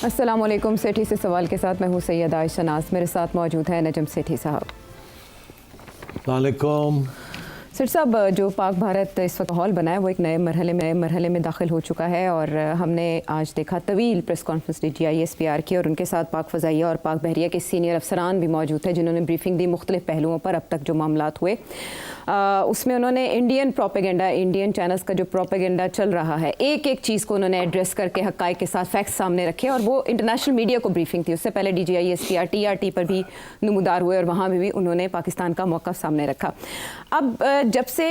अस्सलाम वालेकुम। सेठी से सवाल के साथ मैं हूँ सैयद आयशा नाज, मेरे साथ मौजूद हैं नजम सेठी साहब। वालेकुम। सेठ साहब, जो पाक भारत इस वक्त माहौल बना है वो एक नए मरहले में दाखिल हो चुका है और हमने आज देखा तवील प्रेस कॉन्फ्रेंस डी GISPR की और उनके साथ पाक फ़ज़ाइया और पाक बहरिया के सीनियर अफसरान भी मौजूद थे जिन्होंने ब्रीफिंग दी मुख्तलिफ पहलुओं पर अब तक जो मामलात हुए। उसमें उन्होंने इंडियन प्रोपेगेंडा, इंडियन चैनल्स का जो प्रोपेगेंडा चल रहा है, एक एक चीज़ को उन्होंने एड्रेस करके हक़ाइक़ के साथ फैक्ट्स सामने रखे और वो इंटरनेशनल मीडिया को ब्रीफिंग थी। उससे पहले DGISPR TRT पर भी नमूदार हुए और वहाँ भी उन्होंने पाकिस्तान का मौक़िफ़ सामने रखा। अब जब से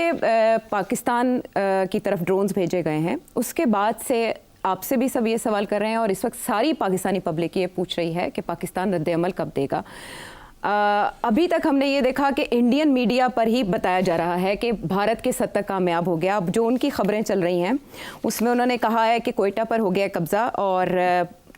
पाकिस्तान की तरफ ड्रोन्स भेजे गए हैं उसके बाद से आपसे भी सब ये सवाल कर रहे हैं और इस वक्त सारी पाकिस्तानी पब्लिक ये पूछ रही है कि पाकिस्तान रद्द-ए-अमल कब देगा। अभी तक हमने ये देखा कि इंडियन मीडिया पर ही बताया जा रहा है कि भारत के सद तक कामयाब हो गया। अब जो उनकी खबरें चल रही हैं उसमें उन्होंने कहा है कि कोयटा पर हो गया कब्ज़ा और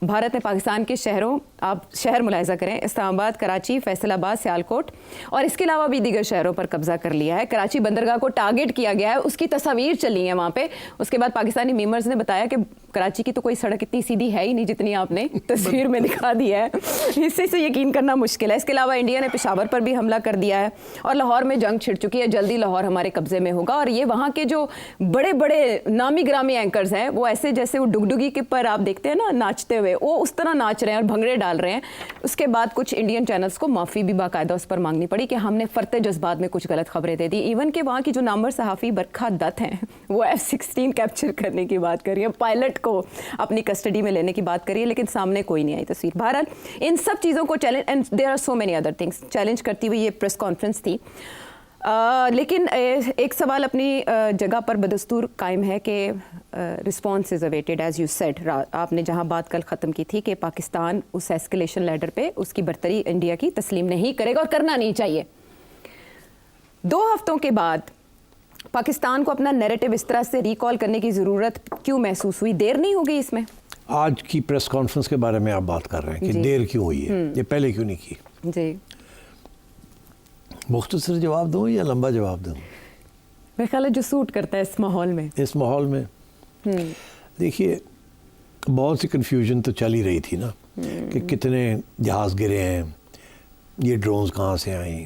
भारत ने पाकिस्तान के शहरों, आप शहर मुलाहिज़ा करें, इस्लामाबाद, कराची, फैसलाबाद, सियालकोट और इसके अलावा भी दीगर शहरों पर कब्ज़ा कर लिया है। कराची बंदरगाह को टारगेट किया गया है, उसकी तस्वीर चली है वहाँ पे। उसके बाद पाकिस्तानी मीमर्स ने बताया कि कराची की तो कोई सड़क इतनी सीधी है ही नहीं जितनी आपने तस्वीर में दिखा दी है, इससे याकीन करना मुश्किल है। इसके अलावा इंडिया ने पेशावर पर भी हमला कर दिया है और लाहौर में जंग छिड़ चुकी है। जल्दी लाहौर हमारे कब्ज़े में होगा और ये वहाँ के जो बड़े बड़े नामी ग्रामी एंकर्स हैं वो ऐसे जैसे वो डुगडुगी के पर आप देखते हैं ना नाचते हुए, वो उस तरह नाच रहे हैं और भंगड़े डाल रहे हैं। उसके बाद कुछ इंडियन चैनल्स को माफ़ी भी बाकायदा उस पर मांगनी पड़ी कि हमने फरते जज्बात में कुछ गलत खबरें दे दी। इवन कि वहाँ की जो नामवर सहाफ़ी बरखा दत्त हैं वो F-16 कैप्चर करने की बात कर रही है, पायलट को अपनी कस्टडी में लेने की बात करिए, लेकिन सामने कोई नहीं आई तस्वीर। बहरहाल इन सब चीज़ों को challenge, and there are so many other things, challenge करती हुई ये प्रेस कॉन्फ्रेंस थी। लेकिन एक सवाल अपनी जगह पर बदस्तूर कायम है कि response is awaited as you said. आपने जहां बात कल ख़त्म की थी कि पाकिस्तान उस एस्केलेशन लैडर पे उसकी बर्तरी इंडिया की तस्लीम नहीं करेगा और करना नहीं चाहिए। 2 हफ्तों के बाद पाकिस्तान को अपना नैरेटिव इस तरह से रिकॉल करने की ज़रूरत क्यों महसूस हुई? देर नहीं हो गई इसमें? आज की प्रेस कॉन्फ्रेंस के बारे में आप बात कर रहे हैं कि देर क्यों हुई है, ये पहले क्यों नहीं की? जी, मुख्तसर जवाब दूँ या लंबा जवाब दूँ? मेरे ख्याल है जो सूट करता है इस माहौल में। इस माहौल में देखिए बहुत सी कन्फ्यूजन तो चल ही रही थी ना कि कितने जहाज़ गिरे हैं, ये ड्रोन्स कहाँ से आई,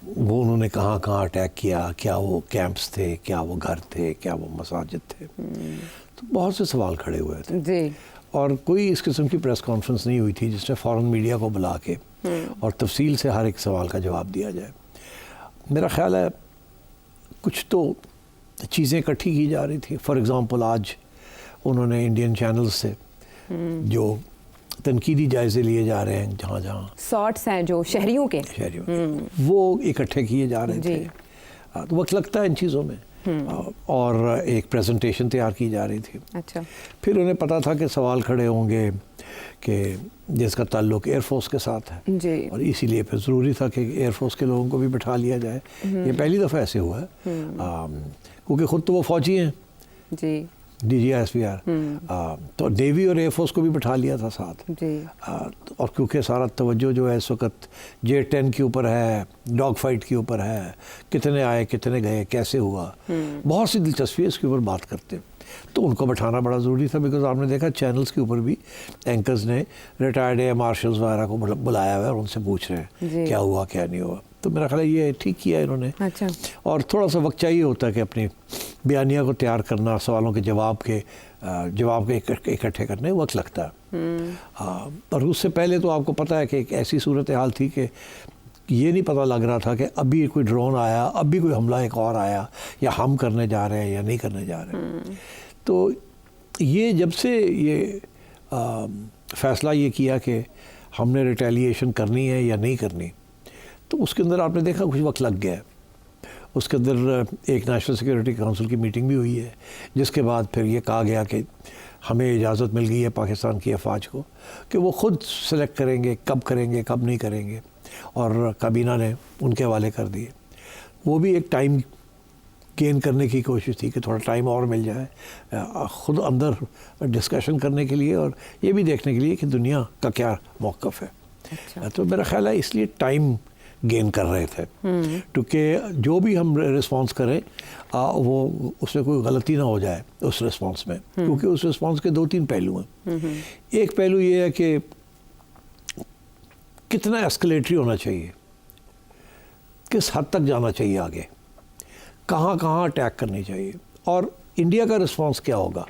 वो उन्होंने कहाँ कहाँ अटैक किया, क्या वो कैंप्स थे, क्या वो घर थे, क्या वो मसाजिद थे। तो बहुत से सवाल खड़े हुए थे जी। और कोई इस किस्म की प्रेस कॉन्फ्रेंस नहीं हुई थी जिसने फ़ौरन मीडिया को बुला के और तफसील से हर एक सवाल का जवाब दिया जाए। मेरा ख्याल है कुछ तो चीज़ें इकट्ठी की जा रही थी। फॉर एग्ज़ाम्पल आज उन्होंने इंडियन चैनल्स से जो तनकीदी जायज़े लिए जा रहे हैं, जहाँ जहाँ शॉर्ट्स हैं जो शहरियों के वो इकट्ठे किए जा रहे थे, तो वक्त लगता है इन चीज़ों में। और एक प्रेजेंटेशन तैयार की जा रही थी। अच्छा। फिर उन्हें पता था कि सवाल खड़े होंगे कि जिसका ताल्लुक एयरफोर्स के साथ है जी। और इसीलिए फिर ज़रूरी था कि एयरफोर्स के लोगों को भी बिठा लिया जाए। ये पहली दफ़ा ऐसे हुआ है क्योंकि ख़ुद तो वो फ़ौजी हैं जी, DGISPR, तो नेवी और एयरफोर्स को भी बिठा लिया था साथ जी। और क्योंकि सारा तवज्जो जो है इस वक्त J-10 के ऊपर है, डॉग फाइट के ऊपर है, कितने आए कितने गए कैसे हुआ, बहुत सी दिलचस्पी इसके ऊपर बात करते हैं, तो उनको बैठाना बड़ा ज़रूरी था। बिकॉज आपने देखा चैनल्स के ऊपर भी एंकर्स ने रिटायर्ड एयर मार्शल्स वगैरह को बुलाया हुआ है और उनसे पूछ रहे हैं क्या हुआ क्या नहीं हुआ। तो मेरा ख्याल है ये ठीक किया इन्होंने। अच्छा। और थोड़ा सा वक्त चाहिए होता है कि अपनी बयानिया को तैयार करना, सवालों के जवाब के इकट्ठे करने वक्त लगता है। और उससे पहले तो आपको पता है कि एक ऐसी सूरत हाल थी कि ये नहीं पता लग रहा था कि अभी कोई ड्रोन आया, अभी कोई हमला एक और आया, या हम करने जा रहे हैं या नहीं करने जा रहे हैं। तो ये जब से ये फ़ैसला ये किया कि हमने रिटेलिएशन करनी है या नहीं करनी, तो उसके अंदर आपने देखा कुछ वक्त लग गया है। उसके अंदर एक नेशनल सिक्योरिटी काउंसिल की मीटिंग भी हुई है जिसके बाद फिर ये कहा गया कि हमें इजाज़त मिल गई है पाकिस्तान की अफवाज को कि वो ख़ुद सेलेक्ट करेंगे कब नहीं करेंगे, और काबीना ने उनके हवाले कर दिए। वो भी एक टाइम गेन करने की कोशिश थी कि थोड़ा टाइम और मिल जाए ख़ुद अंदर डिस्कशन करने के लिए और ये भी देखने के लिए कि दुनिया का क्या मौक़िफ़ है। अच्छा। तो मेरा ख्याल है इसलिए टाइम गेन कर रहे थे, क्योंकि जो भी हम रिस्पॉन्स करें वो उसमें कोई गलती ना हो जाए उस रिस्पॉन्स में, क्योंकि उस रिस्पॉन्स के 2-3 पहलू हैं। एक पहलू ये है कि कितना एस्केलेटरी होना चाहिए, किस हद तक जाना चाहिए आगे, कहाँ कहाँ अटैक करनी चाहिए, और इंडिया का रिस्पॉन्स क्या होगा।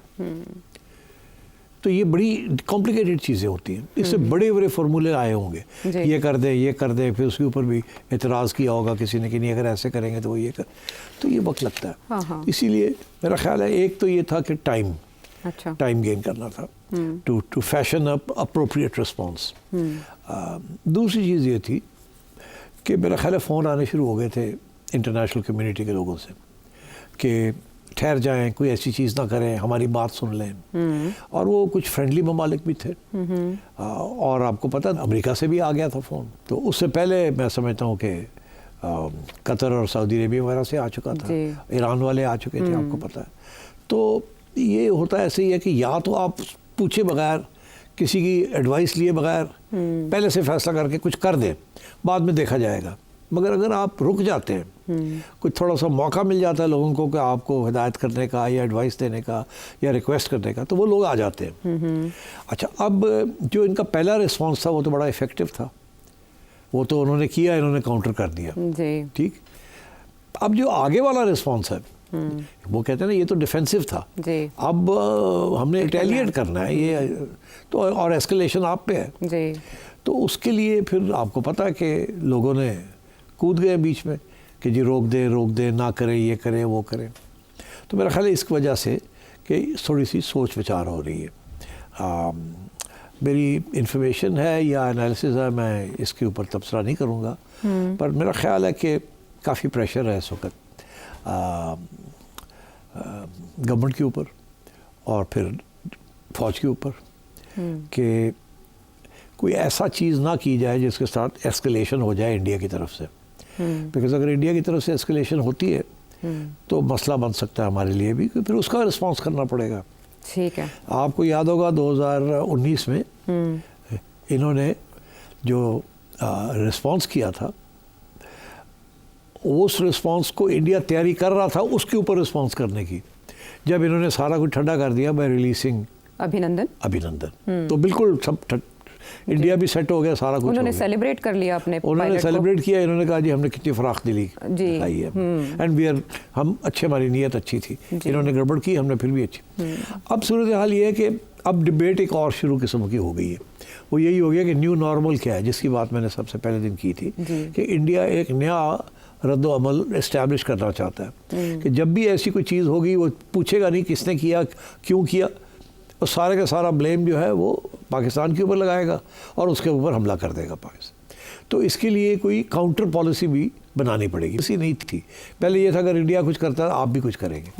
तो ये बड़ी कॉम्प्लिकेटेड चीज़ें होती हैं। इससे बड़े बड़े फार्मूले आए होंगे, ये कर दे, फिर उसके ऊपर भी एतराज़ किया होगा किसी ने कि नहीं अगर ऐसे करेंगे तो वो ये कर, तो ये वक्त लगता है। हाँ। इसीलिए मेरा ख्याल है एक तो ये था कि टाइम गेन करना था, to fashion up appropriate response. दूसरी चीज़ ये थी कि मेरा ख्याल है फ़ोन आने शुरू हो गए थे इंटरनेशनल कम्युनिटी के लोगों से कि ठहर जाएं, कोई ऐसी चीज़ ना करें, हमारी बात सुन लें। और वो कुछ फ्रेंडली ममालिक भी थे, और आपको पता है अमेरिका से भी आ गया था फ़ोन। तो उससे पहले मैं समझता हूँ कि कतर और सऊदी अरेबिया वगैरह से आ चुका था, ईरान वाले आ चुके थे, आपको पता है। तो ये होता ऐसे ही है कि या तो आप पूछे बगैर, किसी की एडवाइस लिए बगैर पहले से फैसला करके कुछ कर दें, बाद में देखा जाएगा। मगर अगर आप रुक जाते हैं, कुछ थोड़ा सा मौका मिल जाता है लोगों को कि आपको हिदायत करने का या एडवाइस देने का या रिक्वेस्ट करने का, तो वो लोग आ जाते हैं। अच्छा, अब जो इनका पहला रिस्पांस था वो तो बड़ा इफ़ेक्टिव था, वो तो उन्होंने किया, इन्होंने काउंटर कर दिया, ठीक। अब जो आगे वाला रिस्पांस है वो कहते हैं ना ये तो डिफेंसिव था, अब हमने रिटेलिएट करना है, ये तो और एस्केलेशन आप पे है। तो उसके लिए फिर आपको पता है कि लोगों ने कूद गए बीच में कि जी रोक दे, ना करें, ये करें, वो करें। तो मेरा ख्याल है इस वजह से कि थोड़ी सी सोच विचार हो रही है। मेरी इन्फॉर्मेशन है या एनालिसिस है, मैं इसके ऊपर तबसरा नहीं करूँगा, पर मेरा ख्याल है कि काफ़ी प्रेशर है इस वक्त गवर्नमेंट के ऊपर और फिर फ़ौज के ऊपर कि कोई ऐसा चीज़ ना की जाए जिसके साथ एस्केलेशन हो जाए इंडिया की तरफ से। बिकॉज़ अगर इंडिया की तरफ से एस्केलेशन होती है तो मसला बन सकता है हमारे लिए भी, फिर उसका रिस्पांस करना पड़ेगा। ठीक है, आपको याद होगा 2019 में इन्होंने जो रिस्पांस किया था, उस रिस्पांस को इंडिया तैयारी कर रहा था उसके ऊपर रिस्पांस करने की, जब इन्होंने सारा कुछ ठंडा कर दिया बाय रिलीजिंग अभिनंदन। तो बिल्कुल सब इंडिया भी सेट हो गया, सारा कुछ उन्होंने सेलिब्रेट कर लिया अपने, उन्होंने सेलिब्रेट किया, इन्होंने कहा जी हमने कितनी फराख दिली दिखाई है, एंड वी आर, हम अच्छे, हमारी नीयत अच्छी थी, इन्होंने गड़बड़ की, हमने फिर भी अच्छी। अब सूरत हाल ये है कि अब डिबेट एक और शुरू किस्म की हो गई है, वो यही हो गया कि न्यू नॉर्मल क्या है, जिसकी बात मैंने सबसे पहले दिन की थी कि इंडिया एक नया रद्द अमल इस्टेब्लिश करना चाहता है कि जब भी ऐसी कोई चीज़ होगी वो पूछेगा नहीं किसने किया, क्यों किया, और सारे का सारा ब्लेम जो है वो पाकिस्तान के ऊपर लगाएगा और उसके ऊपर हमला कर देगा पाकिस्तान। तो इसके लिए कोई काउंटर पॉलिसी भी बनानी पड़ेगी, ऐसी नहीं थी पहले। ये था अगर इंडिया कुछ करता है आप भी कुछ करेंगे।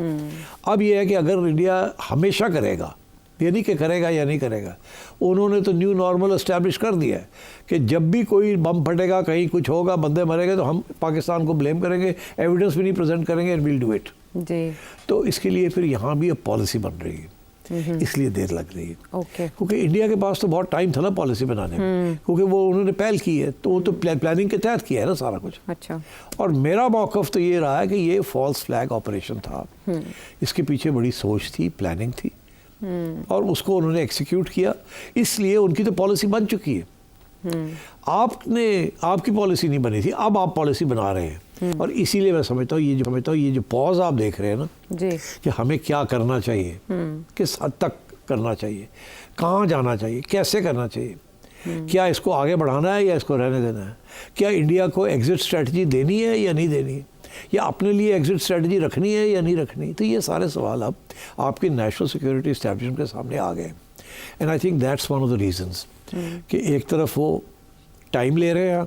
अब ये है कि अगर इंडिया हमेशा करेगा, ये नहीं कि करेगा या नहीं करेगा, उन्होंने तो न्यू नॉर्मल इस्टेब्लिश कर दिया है कि जब भी कोई बम फटेगा, कहीं कुछ होगा, बंदे मरेंगे, तो हम पाकिस्तान को ब्लेम करेंगे, एविडेंस भी नहीं प्रेजेंट करेंगे, एंड विल डू इट। तो इसके लिए फिर यहाँ भी अब पॉलिसी बन रही है, इसलिए देर लग रही है। क्योंकि इंडिया के पास तो बहुत टाइम था ना पॉलिसी बनाने में, क्योंकि वो उन्होंने पहल की है, तो वो तो प्लानिंग के तहत किया है ना सारा कुछ। अच्छा। और मेरा मौक़िफ़ तो ये रहा है कि ये फॉल्स फ्लैग ऑपरेशन था, इसके पीछे बड़ी सोच थी, प्लानिंग थी, और उसको उन्होंने एग्जीक्यूट किया, इसलिए उनकी तो पॉलिसी बन चुकी है। आपकी पॉलिसी नहीं बनी थी, अब आप पॉलिसी बना रहे हैं, और इसीलिए मैं समझता हूँ ये जो पॉज आप देख रहे हैं ना कि हमें क्या करना चाहिए, किस हद तक करना चाहिए, कहाँ जाना चाहिए, कैसे करना चाहिए, क्या इसको आगे बढ़ाना है या इसको रहने देना है, क्या इंडिया को एग्जिट स्ट्रेटजी देनी है या नहीं देनी है, या अपने लिए एग्जिट स्ट्रेटजी रखनी है या नहीं रखनी। तो ये सारे सवाल अब आपके नेशनल सिक्योरिटी एस्टैब्लिशमेंट के सामने आ गए, and I think that's one of the reasons कि एक तरफ वो टाइम ले रहे हैं,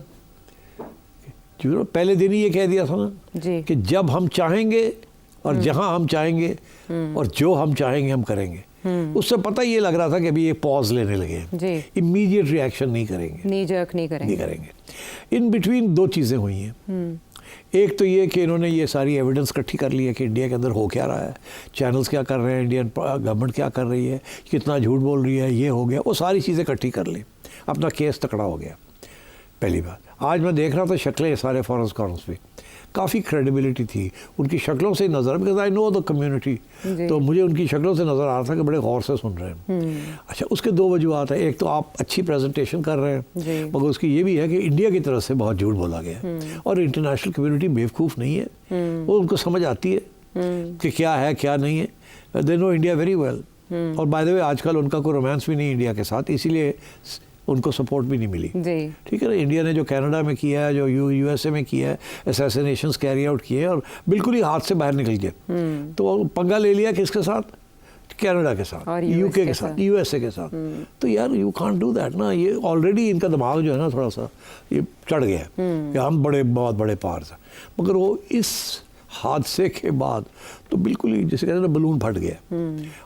जो पहले दिन ही ये कह दिया था ना कि जब हम चाहेंगे और जहां हम चाहेंगे और जो हम चाहेंगे हम करेंगे, उससे पता ये लग रहा था कि अभी ये पॉज लेने लगे हैं, इमीडिएट रिएक्शन नहीं करेंगे, नहीं करेंगे। इन बिटवीन दो चीज़ें हुई हैं। एक तो ये कि इन्होंने ये सारी एविडेंस इकट्ठी कर ली है कि इंडिया के अंदर हो क्या रहा है, चैनल्स क्या कर रहे हैं, इंडियन गवर्नमेंट क्या कर रही है, कितना झूठ बोल रही है, ये हो गया, वो सारी चीज़ें इकट्ठी कर ली, अपना केस तकड़ा हो गया। पहली बात। आज मैं देख रहा था शक्लें सारे फॉरेन कॉर्नर्स पे, काफ़ी क्रेडिबिलिटी थी उनकी शक्लों से नज़र, because I know the community, तो मुझे उनकी शक्लों से नज़र आ रहा था कि बड़े गौर से सुन रहे हैं। अच्छा, उसके दो वजूहत है। एक तो आप अच्छी प्रेजेंटेशन कर रहे हैं, मगर उसकी ये भी है कि इंडिया की तरफ से बहुत झूठ बोला गया है, और इंटरनेशनल कम्युनिटी बेवकूफ़ नहीं है, वो उनको समझ आती है कि क्या है क्या नहीं है। They know India very well. और बाय द वे आजकल उनका कोई रोमांस भी नहीं इंडिया के साथ, इसीलिए उनको सपोर्ट भी नहीं मिली। ठीक है ना, इंडिया ने जो कनाडा में किया है, जो यूएसए में किया है, असैसिनेशंस कैरी आउट किए हैं और बिल्कुल ही हाथ से बाहर निकल गए, तो पंगा ले लिया किसके साथ? कनाडा के साथ, यूके के साथ, यूएसए के साथ। तो यार यू कांट डू दैट ना। ये ऑलरेडी इनका दिमाग जो है ना थोड़ा सा ये चढ़ गया है कि हम बहुत बड़े पावर हैं, मगर वो इस हादसे के बाद तो बिल्कुल ही जैसे कहते हैं ना बलून फट गया।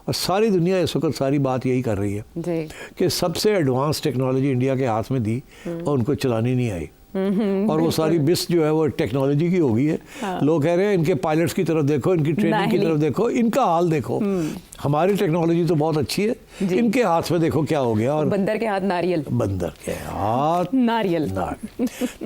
और सारी दुनिया इस वक्त सारी बात यही कर रही है कि सबसे एडवांस टेक्नोलॉजी इंडिया के हाथ में दी और उनको चलानी नहीं आई, और वो सारी बिस जो है वो टेक्नोलॉजी की हो गई है। लोग कह रहे हैं इनके पायलट्स की तरफ देखो, इनकी ट्रेनिंग की तरफ देखो, इनका हाल देखो। हमारी टेक्नोलॉजी तो बहुत अच्छी है, इनके हाथ में देखो क्या हो गया। और बंदर के हाथ नारियल, बंदर के हाथ नारियल।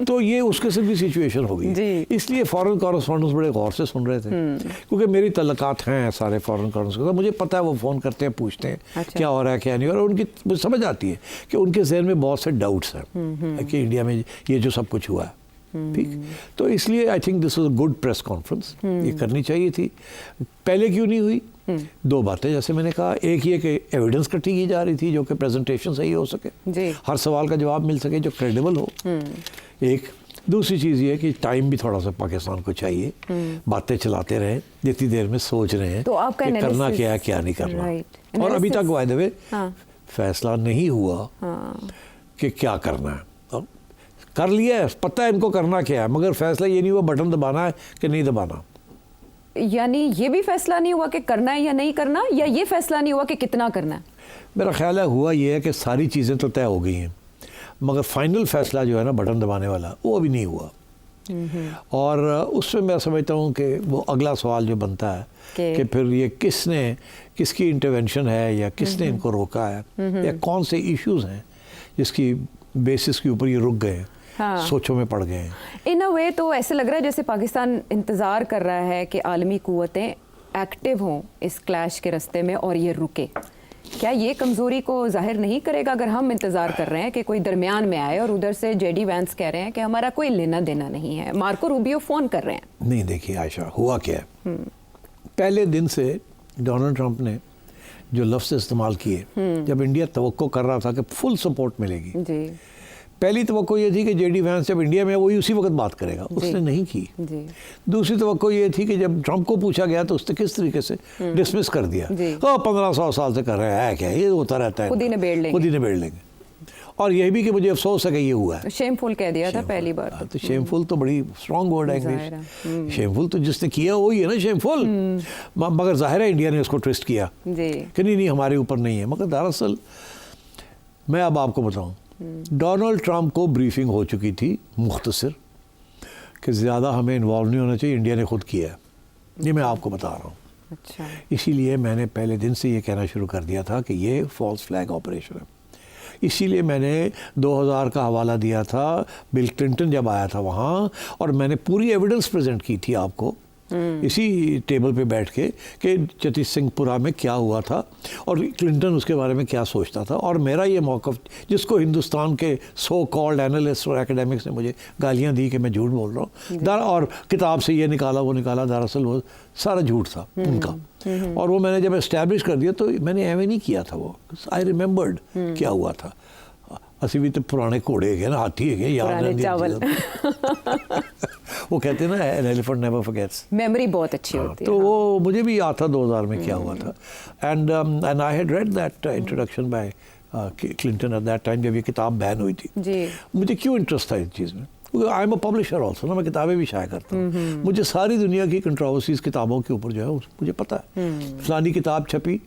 तो ये उस किस्म की सिचुएशन हो गई। इसलिए फॉरेन कॉरेस्पॉन्डेंट्स बड़े गौर से सुन रहे थे, क्योंकि मेरी तल्लकात हैं सारे फॉरेन कॉरेस्पॉन्डेंट्स के, मुझे पता है वो फ़ोन करते हैं, पूछते हैं क्या हो रहा है क्या नहीं, और उनकी मुझे समझ आती है कि उनके जहन में बहुत से डाउट्स हैं कि इंडिया में ये जो सब कुछ हुआ है। ठीक, तो इसलिए I think this was a good press conference, ये करनी चाहिए थी। पहले क्यों नहीं हुई? दो बातें, जैसे मैंने कहा, एक ये कि एविडेंस इकट्ठी की जा रही थी जो कि प्रेजेंटेशन सही हो सके, हर सवाल का जवाब मिल सके जो क्रेडिबल हो। एक दूसरी चीज़ ये कि टाइम भी थोड़ा सा पाकिस्तान को चाहिए, बातें चलाते रहें, जितनी देर में सोच रहे हैं तो आपका कि करना क्या है क्या नहीं करना। और अभी तक बाय द वे फैसला नहीं हुआ कि क्या करना है। कर लिया है, पता है इनको करना क्या है, मगर फैसला ये नहीं हुआ बटन दबाना है कि नहीं दबाना। यानी ये भी फैसला नहीं हुआ कि करना है या नहीं करना, या ये फैसला नहीं हुआ कि कितना करना है? मेरा ख्याल है हुआ ये है कि सारी चीज़ें तो तय हो गई हैं, मगर फाइनल फैसला जो है ना बटन दबाने वाला, वो अभी नहीं हुआ। और उसमें मैं समझता हूँ कि वो अगला सवाल जो बनता है कि फिर ये किसकी इंटरवेंशन है, या किसने इनको रोका है, या कौन से इश्यूज़ हैं जिसकी बेसिस के ऊपर ये रुक गए हैं, सोचों में पड़ गए हैं। इन अ वे तो ऐसे लग रहा है जैसे पाकिस्तान इंतज़ार कर रहा है कि आलमी कुव्वतें एक्टिव हों इस क्लैश के रास्ते में और ये रुके। क्या ये कमज़ोरी को जाहिर नहीं करेगा अगर हम इंतज़ार कर रहे हैं कि कोई दरमियान में आए, और उधर से जेडी वैंस कह रहे हैं कि हमारा कोई लेना देना नहीं है, मार्को रूबियो फ़ोन कर रहे हैं? नहीं, देखिए आयशा, हुआ क्या है, पहले दिन से डोनाल्ड ट्रंप ने जो लफ्ज़ इस्तेमाल किए, जब इंडिया तवक्को कर रहा था कि फुल सपोर्ट मिलेगी, पहली तवक्को ये थी कि जेडी वैंस जब इंडिया में वही उसी वक्त बात करेगा, उसने नहीं की। दूसरी तवक्को ये थी कि जब ट्रंप को पूछा गया तो उसने किस तरीके से डिसमिस कर दिया, 1500 साल से कर रहे हैं क्या, ये होता रहता है, खुद ही निबेड़ लेंगे। और यह भी कि मुझे अफसोस है कि ये हुआ है। शेमफुल कह दिया था पहली बार। तो शेमफुल तो बड़ी स्ट्रॉन्ग वर्ड है इंग्लिश। शेमफुल तो जिसने किया वही है ना शेमफुल, मगर जाहिर है इंडिया ने उसको ट्विस्ट किया कि नहीं हमारे ऊपर नहीं है। मगर दरअसल मैं अब आपको बताऊं, डोनाल्ड ट्रंप को ब्रीफिंग हो चुकी थी मुख्तसर कि ज़्यादा हमें इन्वॉल्व नहीं होना चाहिए, इंडिया ने खुद किया है, ये मैं आपको बता रहा हूँ। अच्छा। इसीलिए मैंने पहले दिन से ये कहना शुरू कर दिया था कि ये फॉल्स फ्लैग ऑपरेशन है। इसीलिए मैंने 2000 का हवाला दिया था, बिल क्लिंटन जब आया था वहाँ, और मैंने पूरी एविडेंस प्रेजेंट की थी आपको इसी टेबल पे बैठ के कि चतीस सिंहपुरा में क्या हुआ था और क्लिंटन उसके बारे में क्या सोचता था। और मेरा ये मौक़िफ़, जिसको हिंदुस्तान के सो कॉल्ड एनालिस्ट और एकेडमिक्स ने मुझे गालियाँ दी कि मैं झूठ बोल रहा हूँ, और किताब से ये निकाला वो निकाला, दरअसल वो सारा झूठ था उनका। और वो मैंने जब एस्टैब्लिश कर दिया तो मैंने एवं नहीं किया था, वो आई रिमेंबर्ड क्या हुआ था। असी भी तो पुराने घोड़े है ना, हाथी है, याद वो कहते हैं ना an elephant never forgets, memory बहुत अच्छी होती है। तो वो मुझे भी याद था 2000 में क्या हुआ था। And I had read that introduction by Clinton at that time, जब ये किताब बैन हुई थी। मुझे क्यों इंटरेस्ट था इस चीज़ में, I am a publisher also ना, मैं किताबें भी शाया करता हूँ। मुझे सारी दुनिया की कंट्रोवर्सीज किताबों के ऊपर जो है मुझे पता है। फलानी किताब छपी,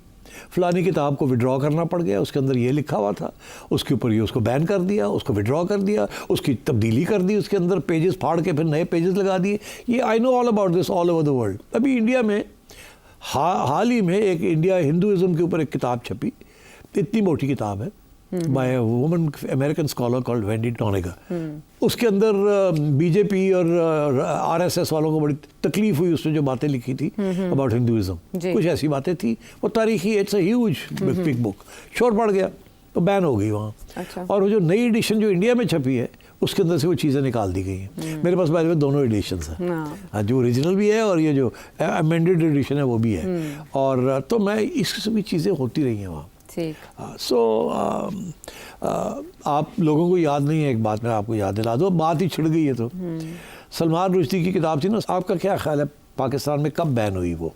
फलानी किताब को विड्रॉ करना पड़ गया, उसके अंदर ये लिखा हुआ था, उसके ऊपर ये उसको बैन कर दिया, उसको विड्रॉ कर दिया, उसकी तब्दीली कर दी, उसके अंदर पेजेस फाड़ के फिर नए पेजेस लगा दिए। ये I know all about this all over the world. अभी इंडिया में हाल ही में एक इंडिया हिंदुइज़्म के ऊपर एक किताब छपी, इतनी मोटी किताब है, by a woman American scholar called Wendy Doniger. उसके अंदर बीजेपी और आरएसएस वालों को बड़ी तकलीफ हुई, उसने जो बातें लिखी थी अबाउट हिंदुइज्म, कुछ ऐसी बातें थी, वो तारीखी, it's a huge big book, शोर पड़ गया तो बैन हो गई वहाँ। अच्छा। और वो जो नई एडिशन जो इंडिया में छपी है उसके अंदर से वो चीज़ें निकाल दी गई हैं। मेरे पास बारे में दोनों एडिशंस हैं, जो ओरिजिनल भी है और ये जो अमेंडेड एडिशन है वो भी है। और तो मैं इस किस्म की चीज़ें होती रही हैं वहाँ। सो आप लोगों को याद नहीं है, एक बात मैं आपको याद दिला दो, बात ही छिड़ गई है तो सलमान रुश्दी की किताब थी ना, आपका क्या ख्याल है पाकिस्तान में कब बैन हुई? वो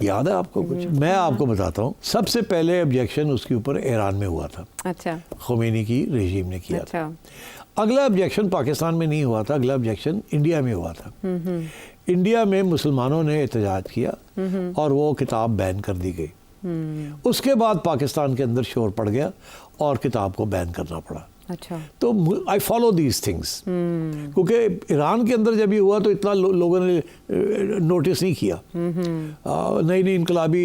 याद है आपको कुछ? मैं आपको बताता हूँ। सबसे पहले ऑब्जेक्शन उसके ऊपर ईरान में हुआ था। अच्छा। खुमैनी की रेजीम ने किया अच्छा। था। अगला ऑब्जेक्शन पाकिस्तान में नहीं हुआ था, अगला ऑब्जेक्शन इंडिया में हुआ था। इंडिया में मुसलमानों ने एहतजाज किया और वो किताब बैन कर दी गई। उसके बाद पाकिस्तान के अंदर शोर पड़ गया और किताब को बैन करना पड़ा। अच्छा। तो आई फॉलो दीज थिंग्स, क्योंकि ईरान के अंदर जब ये हुआ तो इतना लोगों ने नोटिस नहीं किया। नई नई इनकलाबी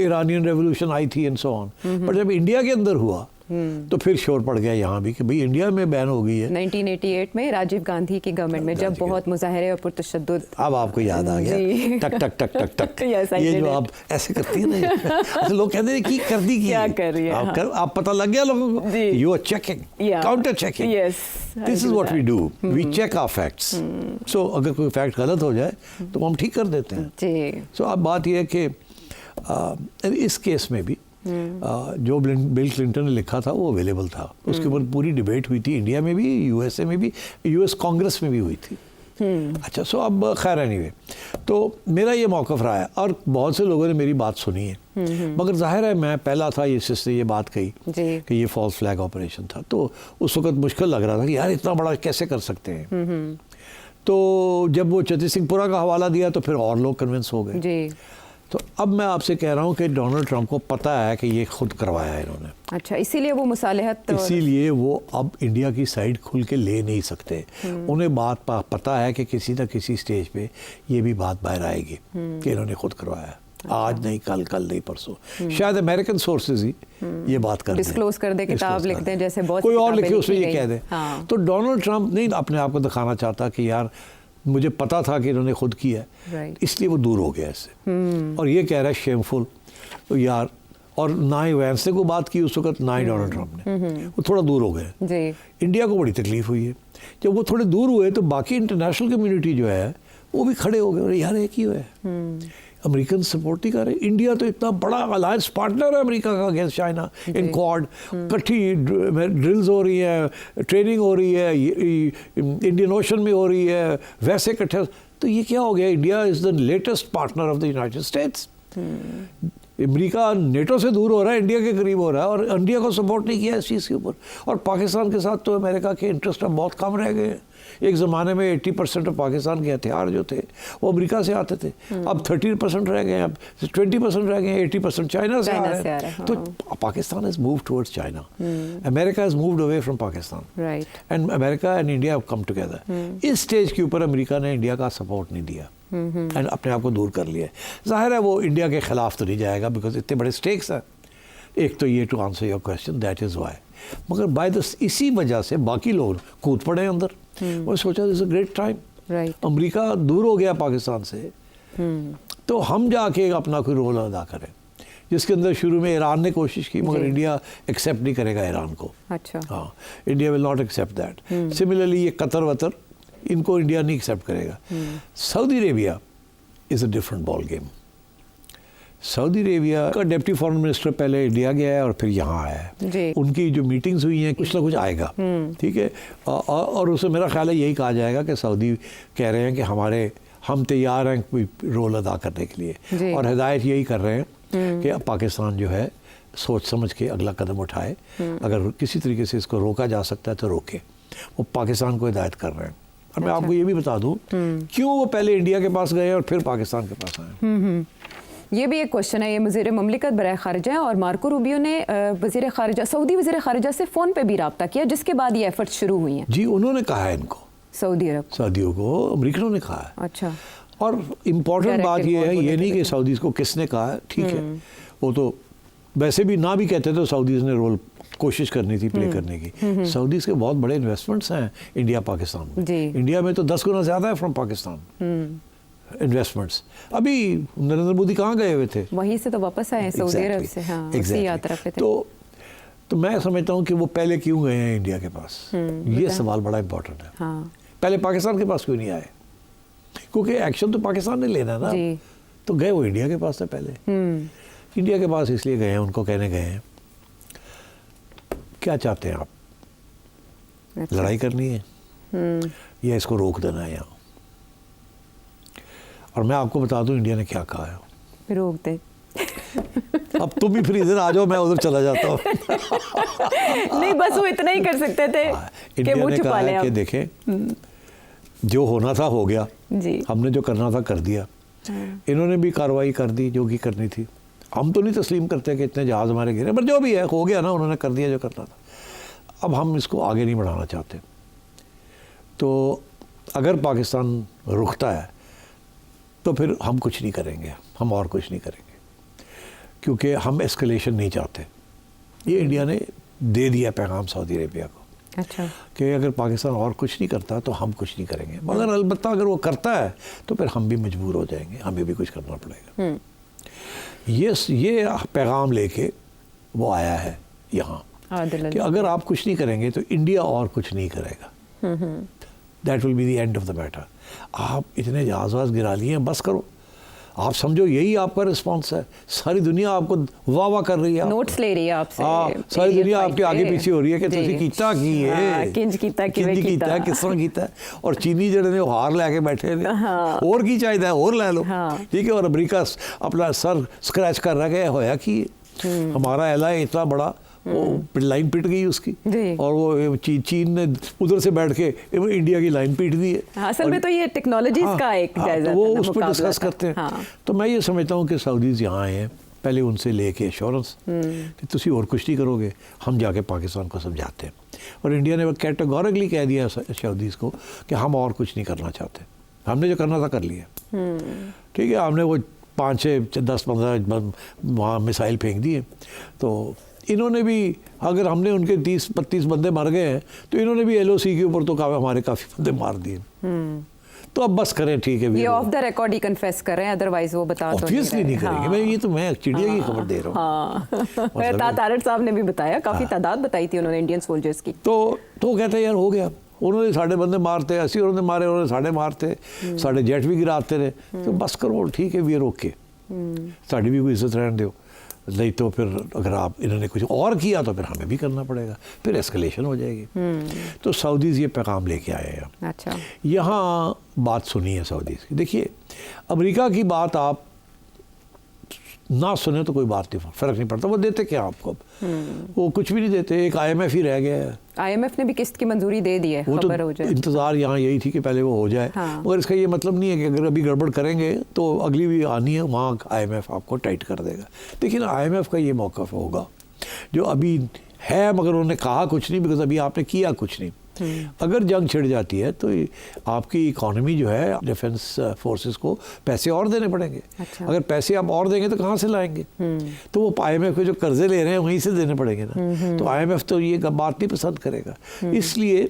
ईरानियन रेवोल्यूशन आई थी एंड सो ऑन, पर जब इंडिया के अंदर हुआ तो फिर शोर पड़ गया यहाँ भी कि भाई इंडिया में बैन हो गई है। 1988 में राजीव गांधी की गवर्नमेंट में जब बहुत मुजाहरे और पुरतशद्दुद। अब आपको याद आ गया, टक टक टक टक टक ये जो आप ऐसे करती है ना, लोग कहते हैं कि कर दी क्या कर रही है, आप पता लग गया लोगों को, you are checking, counter checking. This is what we do, we check our facts. सो अगर कोई फैक्ट गलत हो जाए तो हम ठीक कर देते हैं। सो अब बात यह है कि इस केस में भी जो बिल क्लिंटन ने लिखा था वो अवेलेबल था, उसके ऊपर पूरी डिबेट हुई थी, इंडिया में भी, यूएसए में भी, यूएस कांग्रेस में भी हुई थी। अच्छा, सो अब खैर एनीवे, तो मेरा ये मौक़िफ़ रहा है और बहुत से लोगों ने मेरी बात सुनी है, मगर जाहिर है मैं पहला था जिसने ये बात कही कि ये फॉल्स फ्लैग ऑपरेशन था, तो उस वक्त मुश्किल लग रहा था कि यार इतना बड़ा कैसे कर सकते हैं। तो जब वो चेती सिंहपुरा का हवाला दिया तो फिर और लोग कन्विंस हो गए। तो अब मैं आपसे कह रहा हूँ कि डोनाल्ड ट्रंप को पता है कि ये खुद करवाया है इन्होंने। अच्छा, इसीलिए वो मुसालहत, इसीलिए वो अब इंडिया की साइड खुल के ले नहीं सकते। उन्हें बात पता है कि किसी न किसी स्टेज पे ये भी बात बाहर आएगी कि इन्होंने खुद करवाया। आज नहीं, कल, कल नहीं, परसों। शायद अमेरिकन सोर्सेज ही ये बात कर डिस्क्लोज कर दे, किताब लिख दें, जैसे बहुत कोई और लिखे उसमें ये कह दे। तो डोनाल्ड ट्रंप नहीं अपने आप को दिखाना चाहता कि यार मुझे पता था कि इन्होंने खुद किया है, इसलिए वो दूर हो गया इससे। और ये कह रहा है शेमफुल यार, और ना ही वैंस ने को बात की उस वक्त, ना ही डोनाल्ड ट्रंप ने, वो थोड़ा दूर हो गए। इंडिया को बड़ी तकलीफ हुई है। जब वो थोड़े दूर हुए तो बाकी इंटरनेशनल कम्युनिटी जो है वो भी खड़े हो गए, यार एक ही हुआ है, अमेरिकन सपोर्ट नहीं कर रहे। इंडिया तो इतना बड़ा अलायंस पार्टनर है अमेरिका का अगेंस्ट चाइना इन क्वाड, इकट्ठी ड्रिल्स हो रही है, ट्रेनिंग हो रही है, इंडियन ओशन में हो रही है, वैसे इकट्ठे। तो ये क्या हो गया? India is the latest partner of the United states. America NATO से दूर हो रहा है, इंडिया के करीब हो रहा है, और इंडिया को सपोर्ट नहीं किया इस चीज़ के ऊपर। और पाकिस्तान के साथ तो अमेरिका के इंटरेस्ट अब बहुत कम रह गए हैं। एक ज़माने में 80% ऑफ पाकिस्तान के हथियार जो थे वो अमेरिका से आते थे, अब 30% रह गए, अब 20% रह गए, 80% चाइना से आ रहे हैं। तो Pakistan has moved towards China, America has moved away from Pakistan, and America and India have come together. इस स्टेज के ऊपर अमेरिका ने इंडिया का सपोर्ट नहीं दिया एंड अपने आप को दूर कर लिया। जाहिर है वो इंडिया के खिलाफ तो नहीं जाएगा, बिकॉज इतने बड़े स्टेक्स हैं। एक तो ये, to answer your question, that is why. मगर बाय द इसी वजह से बाकी लोग कूद पड़े अंदर। वो सोचा this a great time, America दूर हो गया पाकिस्तान से, तो हम जाके अपना कोई रोल अदा करें, जिसके अंदर शुरू में ईरान ने कोशिश की, मगर इंडिया एक्सेप्ट नहीं करेगा ईरान को। अच्छा, हाँ, India will not accept that. Similarly ये कतर वतर, इनको इंडिया नहीं एक्सेप्ट करेगा। Saudi Arabia is a different ball game. Saudi Arabia का डिप्टी फॉरेन मिनिस्टर पहले इंडिया गया है और फिर यहाँ आया है। उनकी जो मीटिंग्स हुई हैं, कुछ ना कुछ आएगा, ठीक है। और उससे मेरा ख्याल है यही कहा जाएगा कि सऊदी कह रहे हैं कि हम तैयार हैं कोई रोल अदा करने के लिए, और हिदायत यही कर रहे हैं कि पाकिस्तान जो है सोच समझ के अगला कदम उठाए, अगर किसी तरीके से इसको रोका जा सकता है तो रोके। वो पाकिस्तान को हिदायत कर रहे हैं। और मैं आपको ये भी बता दूँ क्यों वो पहले इंडिया के पास गए और फिर पाकिस्तान के पास आए। ये भी एक क्वेश्चन है। ये वज़ीर ममलिकत बराए ख़ारिजा और मार्को रूबियो ने वज़ीर ख़ारिजा, सऊदी वज़ीर ख़ारिजा से फ़ोन पे भी रब्ता किया, जिसके बाद ये एफर्ट शुरू हुई हैं। जी, उन्होंने कहा है इनको, सऊदियों को अमरीकनों ने कहा है। अच्छा, और इम्पोर्टेंट बात ये है, ये नहीं कि सऊदीज़ को किसने कहा है, ठीक है, वो तो वैसे भी ना भी कहते तो सऊदीज़ ने रोल कोशिश करनी थी प्ले करने की। सऊदीज़ के बहुत बड़े इन्वेस्टमेंट्स हैं इंडिया पाकिस्तान में। इंडिया में तो 10 गुना ज़्यादा है फ्रॉम पाकिस्तान इन्वेस्टमेंट्स। अभी नरेंद्र मोदी कहाँ गए हुए थे? वहीं से तो वापस आए सऊदी अरब से। हाँ, उसी यात्रा पे थे। तो मैं समझता हूँ कि वो पहले क्यों गए हैं इंडिया के पास, ये सवाल बड़ा इंपॉर्टेंट है। हाँ। पहले पाकिस्तान के पास क्यों नहीं आए? क्योंकि एक्शन तो पाकिस्तान ने लेना ना, तो गए वो इंडिया के पास से पहले। इंडिया के पास इसलिए गए हैं, उनको कहने गए हैं क्या चाहते हैं आप? अच्छा। लड़ाई करनी है या इसको रोक देना है यहाँ? और मैं आपको बता दूं इंडिया ने क्या कहा है, रोक दे। अब तुम भी फिर इधर आ जाओ, मैं उधर चला जाता हूँ। नहीं, बस वो इतना ही कर सकते थे कि मुंह छुपा लें। कि देखें जो होना था हो गया जी, हमने जो करना था कर दिया। इन्होंने भी कार्रवाई कर दी जो कि करनी थी। हम तो नहीं तस्लीम करते कि इतने जहाज़ हमारे गिरे, पर जो भी है हो गया ना, उन्होंने कर दिया जो करना था। अब हम इसको आगे नहीं बढ़ाना चाहते। तो अगर पाकिस्तान रुकता है तो फिर हम कुछ नहीं करेंगे, हम और कुछ नहीं करेंगे, क्योंकि हम एस्केलेशन नहीं चाहते। ये इंडिया ने दे दिया पैगाम सऊदी अरेबिया को। अच्छा। कि अगर पाकिस्तान और कुछ नहीं करता तो हम कुछ नहीं करेंगे, मगर अलबत्ता अगर वो करता है तो फिर हम भी मजबूर हो जाएंगे, हमें भी कुछ करना पड़ेगा। ये पैगाम लेके वो आया है यहाँ कि अगर आप कुछ नहीं करेंगे तो इंडिया और कुछ नहीं करेगा। That will be the end of the matter. आप इतने जहाज़ गिरा लिए हैं, बस करो। आप समझो यही आपका रिस्पांस है। सारी दुनिया आपको वाह वाह कर रही है, नोट्स ले रही है आपसे। सारी दुनिया आपके आगे पीछे हो रही है कि तुसी कीता की है, किंज कीता किस तरह कीता। और चीनी जड़े ने हार लेके बैठे ने, और की चाहिए और ले लो, ठीक है। और अमेरिका अपना सर स्क्रैच कर रहा है, होया कि हमारा एलआई इतना बड़ा, वो लाइन पिट गई उसकी, और वो चीन ने उधर से बैठ के इंडिया की लाइन पीट दी है। असल में तो ये टेक्नोलॉजीज का एक जायजा तो वो उस पर डिस्कस करते हैं। तो मैं ये समझता हूँ कि सऊदीज़ यहाँ आए हैं पहले उनसे लेके एश्योरेंस कि तुसी और कुछ नहीं करोगे, हम जाके पाकिस्तान को समझाते हैं। और इंडिया ने कैटेगोरिकली कह दिया सऊदीज़ को कि हम और कुछ नहीं करना चाहते, हमने जो करना था कर लिया। ठीक है, हमने वो 5, 6, 10, 15 वहाँ मिसाइल फेंक दिए। तो इन्होंने भी, अगर हमने उनके 30-32 बंदे मार गए हैं तो इन्होंने भी LOC के ऊपर तो हमारे काफ़ी बंदे मार दिए। तो अब बस करें, ठीक है। ये of the record he confess कर रहे हैं, अदरवाइज वो बता तो नहीं करेंगे। मैं चिड़िया की खबर दे रहा हूँ। तारड़ साहब ने भी बताया, काफ़ी तादाद बताई थी उन्होंने इंडियन सोल्जर्स की। तो कहते हैं यार हो गया, उन्होंने साढ़े बंदे मारते, 80 उन्होंने मारे, उन्होंने साढ़े मारते, साढ़े जेट भी गिराते रहे। तो बस करो, ठीक है, वी आर ओके, साड़ी भी कोई इज्जत रहने दो। नहीं तो फिर अगर आप इन्होंने कुछ और किया तो फिर हमें भी करना पड़ेगा, फिर एस्केलेशन हो जाएगी। तो सऊदीज़ ये पैगाम लेके आए हैं। अच्छा। यहाँ बात सुनी है सऊदीज़ की। देखिए, अमेरिका की बात आप ना सुने तो कोई बात नहीं, फ़र्क नहीं पड़ता। वो देते क्या आपको? वो कुछ भी नहीं देते, एक IMF ही रह गया है। IMF ने भी किस्त की मंजूरी दे दी है, खबर हो जाए। इंतज़ार यहाँ यही थी कि पहले वो हो जाए। मगर इसका ये मतलब नहीं है कि अगर अभी गड़बड़ करेंगे तो अगली भी आनी है, वहाँ IMF आपको टाइट कर देगा। देखिए ना, IMF का ये मौक़िफ़ होगा जो अभी है, मगर उन्होंने कहा कुछ नहीं, बिकॉज अभी आपने किया कुछ नहीं। अगर जंग छिड़ जाती है तो आपकी इकोनॉमी जो है, डिफेंस फोर्सेस को पैसे और देने पड़ेंगे। अच्छा। अगर पैसे आप और देंगे तो कहाँ से लाएंगे? तो वो IMF के जो कर्जे ले रहे हैं वहीं से देने पड़ेंगे ना। तो IMF तो ये बात नहीं पसंद करेगा। इसलिए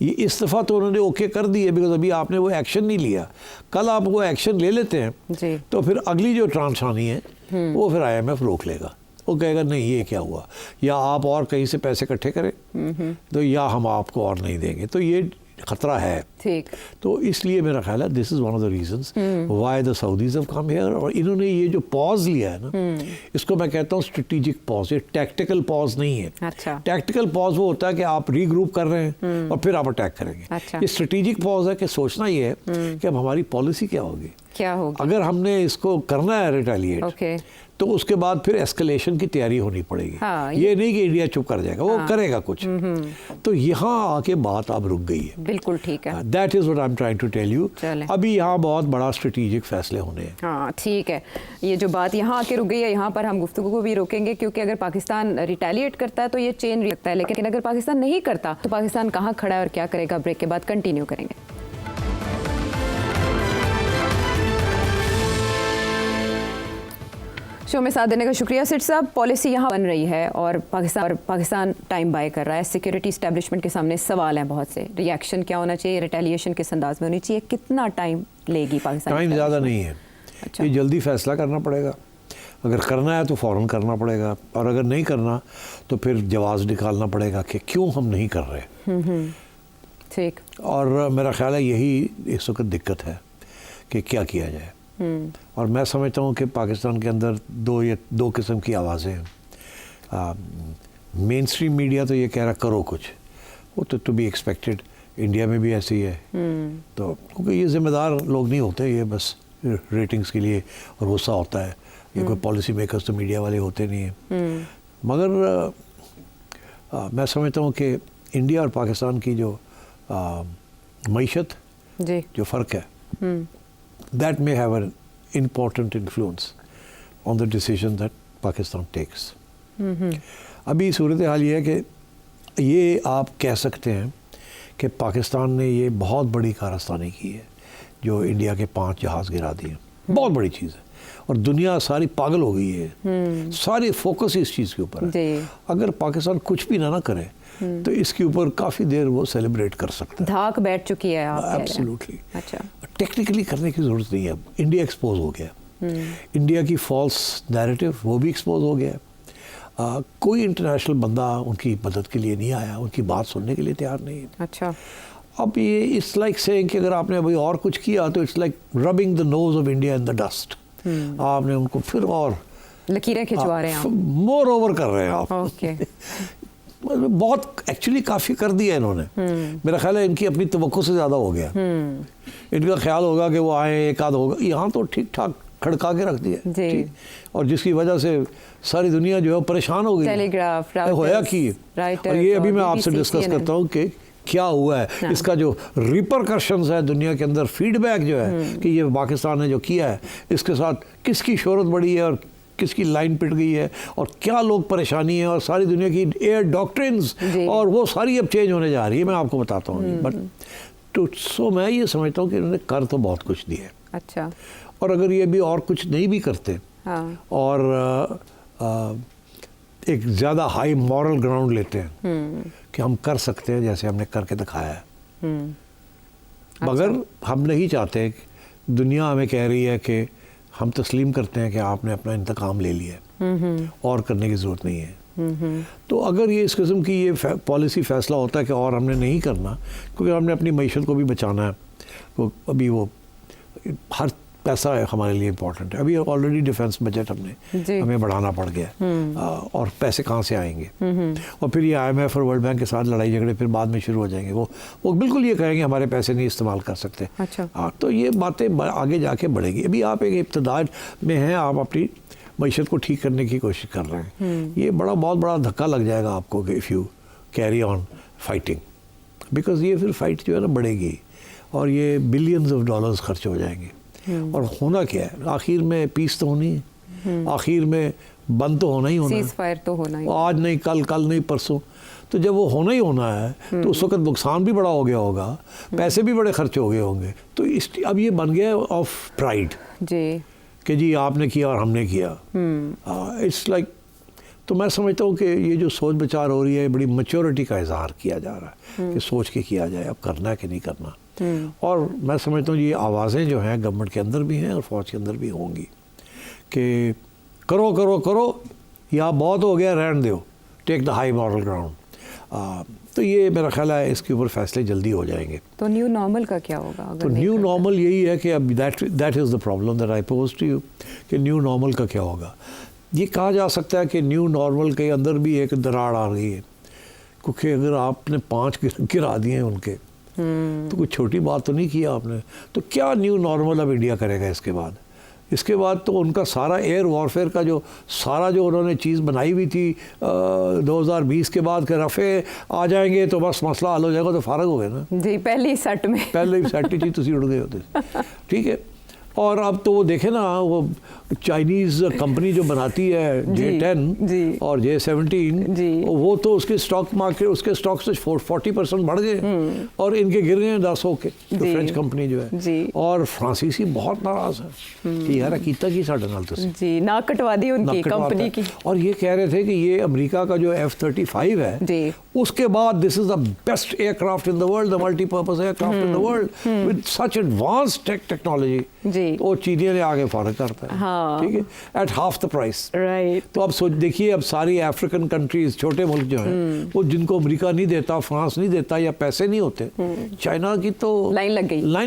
ये इस दफ़ा तो उन्होंने ओके कर दी है, बिकॉज अभी आपने वो एक्शन नहीं लिया। कल आप वो एक्शन ले लेते हैं तो फिर अगली जो ट्रांच आनी है वो फिर IMF रोक लेगा। वो कहेगा नहीं ये क्या हुआ, या आप और कहीं से पैसे इकट्ठे करें तो या हम आपको और नहीं देंगे। तो ये खतरा है। ठीक। तो इसलिए मेरा ख्याल है this is one of the reasons why the Saudis have come here. और इन्होंने ये जो पॉज लिया है ना, इसको मैं कहता हूँ स्ट्रेटेजिक पॉज। ये टैक्टिकल पॉज नहीं है। अच्छा। टैक्टिकल पॉज वो होता है कि आप रीग्रुप कर रहे हैं और फिर आप अटैक करेंगे। अच्छा। ये स्ट्रेटेजिक पॉज है कि सोचना ये है कि अब हमारी पॉलिसी क्या होगी। अगर हमने इसको करना है रिटेलिएट, तो उसके बाद फिर एस्केलेशन की तैयारी होनी पड़ेगी। ये नहीं कि इंडिया चुप कर जाएगा, वो करेगा कुछ। तो यहाँ आके बात अब रुक गई है। बिल्कुल ठीक है। That is what I am trying to tell you. अभी यहाँ बहुत बड़ा स्ट्रेटेजिक फैसले होने हैं। हाँ ठीक है, ये जो बात यहाँ आके रुक गई है, यहाँ पर हम गुफ्तगू को भी रोकेंगे, क्योंकि अगर पाकिस्तान रिटेलिएट करता है तो ये चेन लगता है, लेकिन अगर पाकिस्तान नहीं करता तो पाकिस्तान कहाँ खड़ा है और क्या करेगा, ब्रेक के बाद कंटिन्यू करेंगे। शो में साथ देने का शुक्रिया। सिट साहब, पॉलिसी यहाँ बन रही है और पाकिस्तान टाइम बाय कर रहा है। सिक्योरिटी इस्टेब्लिशमेंट के सामने सवाल हैं बहुत से। रिएक्शन क्या होना चाहिए, रिटेलिएशन किस अंदाज में होनी चाहिए, कितना टाइम लेगी पाकिस्तान? टाइम ज़्यादा नहीं है। अच्छा। ये जल्दी फैसला करना पड़ेगा। अगर करना है तो फ़ौरन करना पड़ेगा, और अगर नहीं करना तो फिर जवाब निकालना पड़ेगा कि क्यों हम नहीं कर रहे। ठीक। और मेरा ख्याल है यही इस वक्त दिक्कत है कि क्या किया जाए। और मैं समझता हूँ कि पाकिस्तान के अंदर दो किस्म की आवाज़ें हैं। मेन स्ट्रीम मीडिया तो ये कह रहा करो कुछ, वो तो टू बी एक्सपेक्टेड, इंडिया में भी ऐसी है। तो क्योंकि ये ज़िम्मेदार लोग नहीं होते, ये बस रेटिंग्स के लिए और गुस्सा होता है। ये कोई पॉलिसी मेकर्स तो मीडिया वाले होते नहीं हैं। मगर मैं समझता हूँ कि इंडिया और पाकिस्तान की जो मईशत जो फ़र्क है, that may have an important influence on the decision that Pakistan takes. अभी सूरत हाल ये है कि ये आप कह सकते हैं कि पाकिस्तान ने ये बहुत बड़ी कारस्तानी की है जो इंडिया के 5 जहाज़ गिरा दिए। बहुत बड़ी चीज़ है और दुनिया सारी पागल हो गई है। सारी फोकस इस चीज़ के ऊपर है। अगर पाकिस्तान कुछ भी ना करे तो इसके ऊपर काफ़ी देर वो सेलिब्रेट कर सकता है। धाक बैठ चुकी है आप? एब्सोल्युटली। अच्छा। टेक्निकली करने की ज़रूरत नहीं है। अब इंडिया एक्सपोज हो गया। इंडिया की फॉल्स नैरेटिव वो भी एक्सपोज हो गया। कोई इंटरनेशनल बंदा उनकी मदद के लिए नहीं आया, उनकी बात सुनने के लिए तैयार नहीं है। अच्छा। अब ये इट्स लाइक सेइंग कि अगर आपने अभी और कुछ किया तो it's like rubbing the nose of India in the dust. आपने उनको फिर और लकीरें खिंचवा रहे हैं, मोर ओवर कर रहे हैं आप। ओके। बहुत एक्चुअली काफ़ी कर दिया इन्होंने। मेरा ख्याल है इनकी अपनी तवक्को से ज़्यादा हो गया। इनका ख्याल होगा कि वो आए, एक आध होगा, यहाँ तो ठीक ठाक खड़का के रख दिया। और जिसकी वजह से सारी दुनिया जो है परेशान हो गई। टेलीग्राफ होया कि और ये अभी मैं आपसे डिस्कस करता हूँ कि क्या हुआ है। हाँ। इसका जो रिपरकशंस है दुनिया के अंदर, फीडबैक जो है कि ये पाकिस्तान ने जो किया है इसके साथ किसकी शोहरत बढ़ी है और किसकी लाइन पिट गई है और क्या लोग परेशानी है और सारी दुनिया की एयर डॉक्ट्रिन्स और वो सारी अब चेंज होने जा रही है। मैं आपको बताता हूँ। बट तो सो मैं ये समझता हूँ कि इन्होंने कर तो बहुत कुछ दिया है। अच्छा। और अगर ये भी और कुछ नहीं भी करते, हाँ। और एक ज़्यादा हाई मॉरल ग्राउंड लेते हैं कि हम कर सकते हैं जैसे हमने करके दिखाया है। मगर हम नहीं चाहते, दुनिया हमें कह रही है कि हम तस्लीम करते हैं कि आपने अपना इंतकाम ले लिया है और करने की ज़रूरत नहीं है। तो अगर ये इस किस्म की ये पॉलिसी फ़ैसला होता है कि और हमने नहीं करना क्योंकि हमने अपनी मईशत को भी बचाना है, तो अभी वो हर पैसा है हमारे लिए इम्पोर्टेंट है। अभी ऑलरेडी डिफेंस बजट हमें बढ़ाना पड़ गया और पैसे कहाँ से आएंगे। और फिर ये IMF और वर्ल्ड बैंक के साथ लड़ाई झगड़े फिर बाद में शुरू हो जाएंगे। वो बिल्कुल ये कहेंगे हमारे पैसे नहीं इस्तेमाल कर सकते। अच्छा। तो ये बातें आगे जाके बढ़ेगी। अभी आप एक इब्तदा में हैं, आप अपनी मईशत को ठीक करने की कोशिश कर रहे हैं। ये बहुत बड़ा धक्का लग जाएगा आपको कि if you carry on fighting, because ये फिर फाइट जो है ना बढ़ेगी और ये बिलियंस ऑफ डॉलर्स खर्च हो जाएंगे। और होना क्या है, आखिर में पीस तो होनी है, आखिर में बंद तो होना ही होना है, सीज़फायर तो होना ही, आज नहीं कल नहीं परसों। तो जब वो होना ही होना है तो उस वक्त नुकसान भी बड़ा हो गया होगा, पैसे भी बड़े खर्च हो गए होंगे। तो अब ये बन गया ऑफ प्राइड जी कि जी आपने किया और हमने किया। इट्स लाइक तो मैं समझता हूँ कि ये जो सोच विचार हो रही है, बड़ी मैच्योरिटी का इजहार किया जा रहा है कि सोच के किया जाए अब करना है कि नहीं करना। और मैं समझता हूँ ये आवाज़ें जो हैं गवर्नमेंट के अंदर भी हैं और फौज के अंदर भी होंगी कि करो करो करो या बहुत हो गया रहने दो, take the high moral ground. तो ये मेरा ख्याल है इसके ऊपर फैसले जल्दी हो जाएंगे। तो न्यू नॉर्मल का क्या होगा? तो न्यू नॉर्मल यही है कि अब that is the problem that I pose to you कि न्यू नॉर्मल का क्या होगा। ये कहा जा सकता है कि न्यू नॉर्मल के अंदर भी एक दरार आ रही है, क्योंकि अगर आपने 5 गिरा दिए हैं उनके तो कोई छोटी बात तो नहीं किया आपने। तो क्या न्यू नॉर्मल अब इंडिया करेगा इसके बाद? इसके बाद तो उनका सारा एयर वॉरफेयर का जो उन्होंने चीज़ बनाई हुई थी 2020 के बाद के रफ़े आ जाएंगे तो बस मसला हल हो जाएगा, तो फारग हो गए ना जी। पहले ही सेट ही थी, तुसी उड़ गए होते। ठीक है। और अब तो वो देखे ना, वो चाइनीज कंपनी जो बनाती है J10 और J17, वो तो उसके स्टॉक मार्केट, उसके स्टॉक से 40% बढ़ गए और इनके गिर गए 10 होके, तो फ्रेंच कंपनी जो है। और फ्रांसीसी बहुत नाराज है कि यार कीता की साढ़े नाल तुसी जी ना कटवा दी उनकी कंपनी की। और ये कह रहे थे कि ये अमेरिका का जो F-35 है उसके बाद this is the best aircraft in the world, the multipurpose aircraft in the world with such advanced technology. तो चीनियों ने आगे फॉलो करता है, ठीक है, at half the price. Right. तो अब सोच देखिए, अब सारी अफ्रीकन कंट्रीज, छोटे मुल्क जो हैं वो जिनको अमेरिका नहीं देता, फ्रांस नहीं देता या पैसे नहीं होते, चाइना की तो लाइन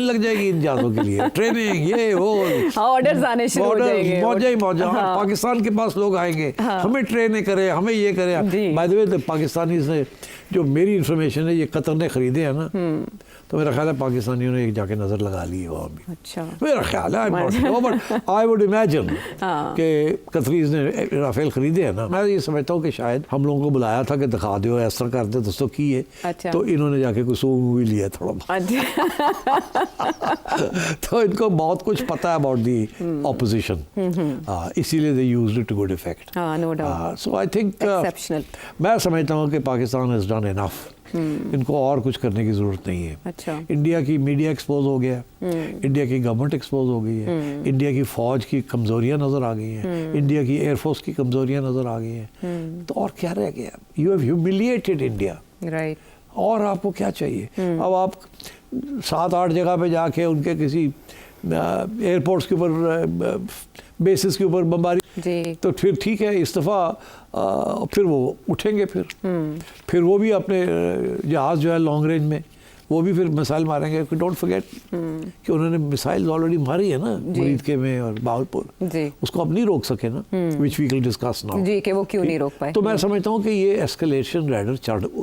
लग जाएगी इन जहाजों के लिए, ट्रेनिंग ये वो, ऑर्डर्स आने शुरू हो जाएंगे, मौजा ही मौजा। पाकिस्तान के पास लोग आएंगे, हमें ट्रेनिंग करे, हमें ये करे। बाय द वे पाकिस्तानी से जो मेरी इंफॉर्मेशन है, ये कतर ने खरीदे हैं ना, तो मेरा ख्याल है पाकिस्तानियों ने एक जाके नजर लगा ली है वहाँ भी। अच्छा, मेरा ख्याल है, आई वुड इमेजिन कि कतरीज ने राफेल खरीदे हैं ना। मैं ये समझता हूँ कि शायद हम लोगों को बुलाया था कि दिखा दो, ऐसा कर दो, दोस्तों की है। अच्छा। तो इन्होंने जाके कुछ मूवी लिया थोड़ा। तो इनको बहुत कुछ पता है अबाउट दी ऑपोजिशन, इसीलिए they used it to good effect. No doubt. So I think मैं समझता हूँ कि पाकिस्तान हैज डन इनफ, इनको और कुछ करने की जरूरत नहीं है। अच्छा। इंडिया की मीडिया एक्सपोज हो गया, इंडिया की गवर्नमेंट एक्सपोज हो गई है, इंडिया की फौज की कमजोरियां नजर आ गई हैं, इंडिया की एयरफोर्स की कमजोरियां नजर आ गई हैं। तो और क्या रह गया? You have humiliated India. Right. और आपको क्या चाहिए? अब आप 7-8 जगह पे जाके उनके किसी एयरपोर्ट्स के ऊपर, बेसिस के ऊपर बमबारी, तो फिर ठीक है, इस दफ़ा फिर वो उठेंगे, फिर वो भी अपने जहाज़ जो है लॉन्ग रेंज में वो भी फिर मिसाइल मारेंगे। डोंट फॉरगेट कि उन्होंने मिसाइल ऑलरेडी मारी है ना, मुरीद के में और बहावलपुर, उसको अब नहीं रोक सके ना, which we will discuss now जी, कि वो क्यों नहीं रोक पाए। तो मैं समझता हूँ कि ये एस्केलेशन रैडर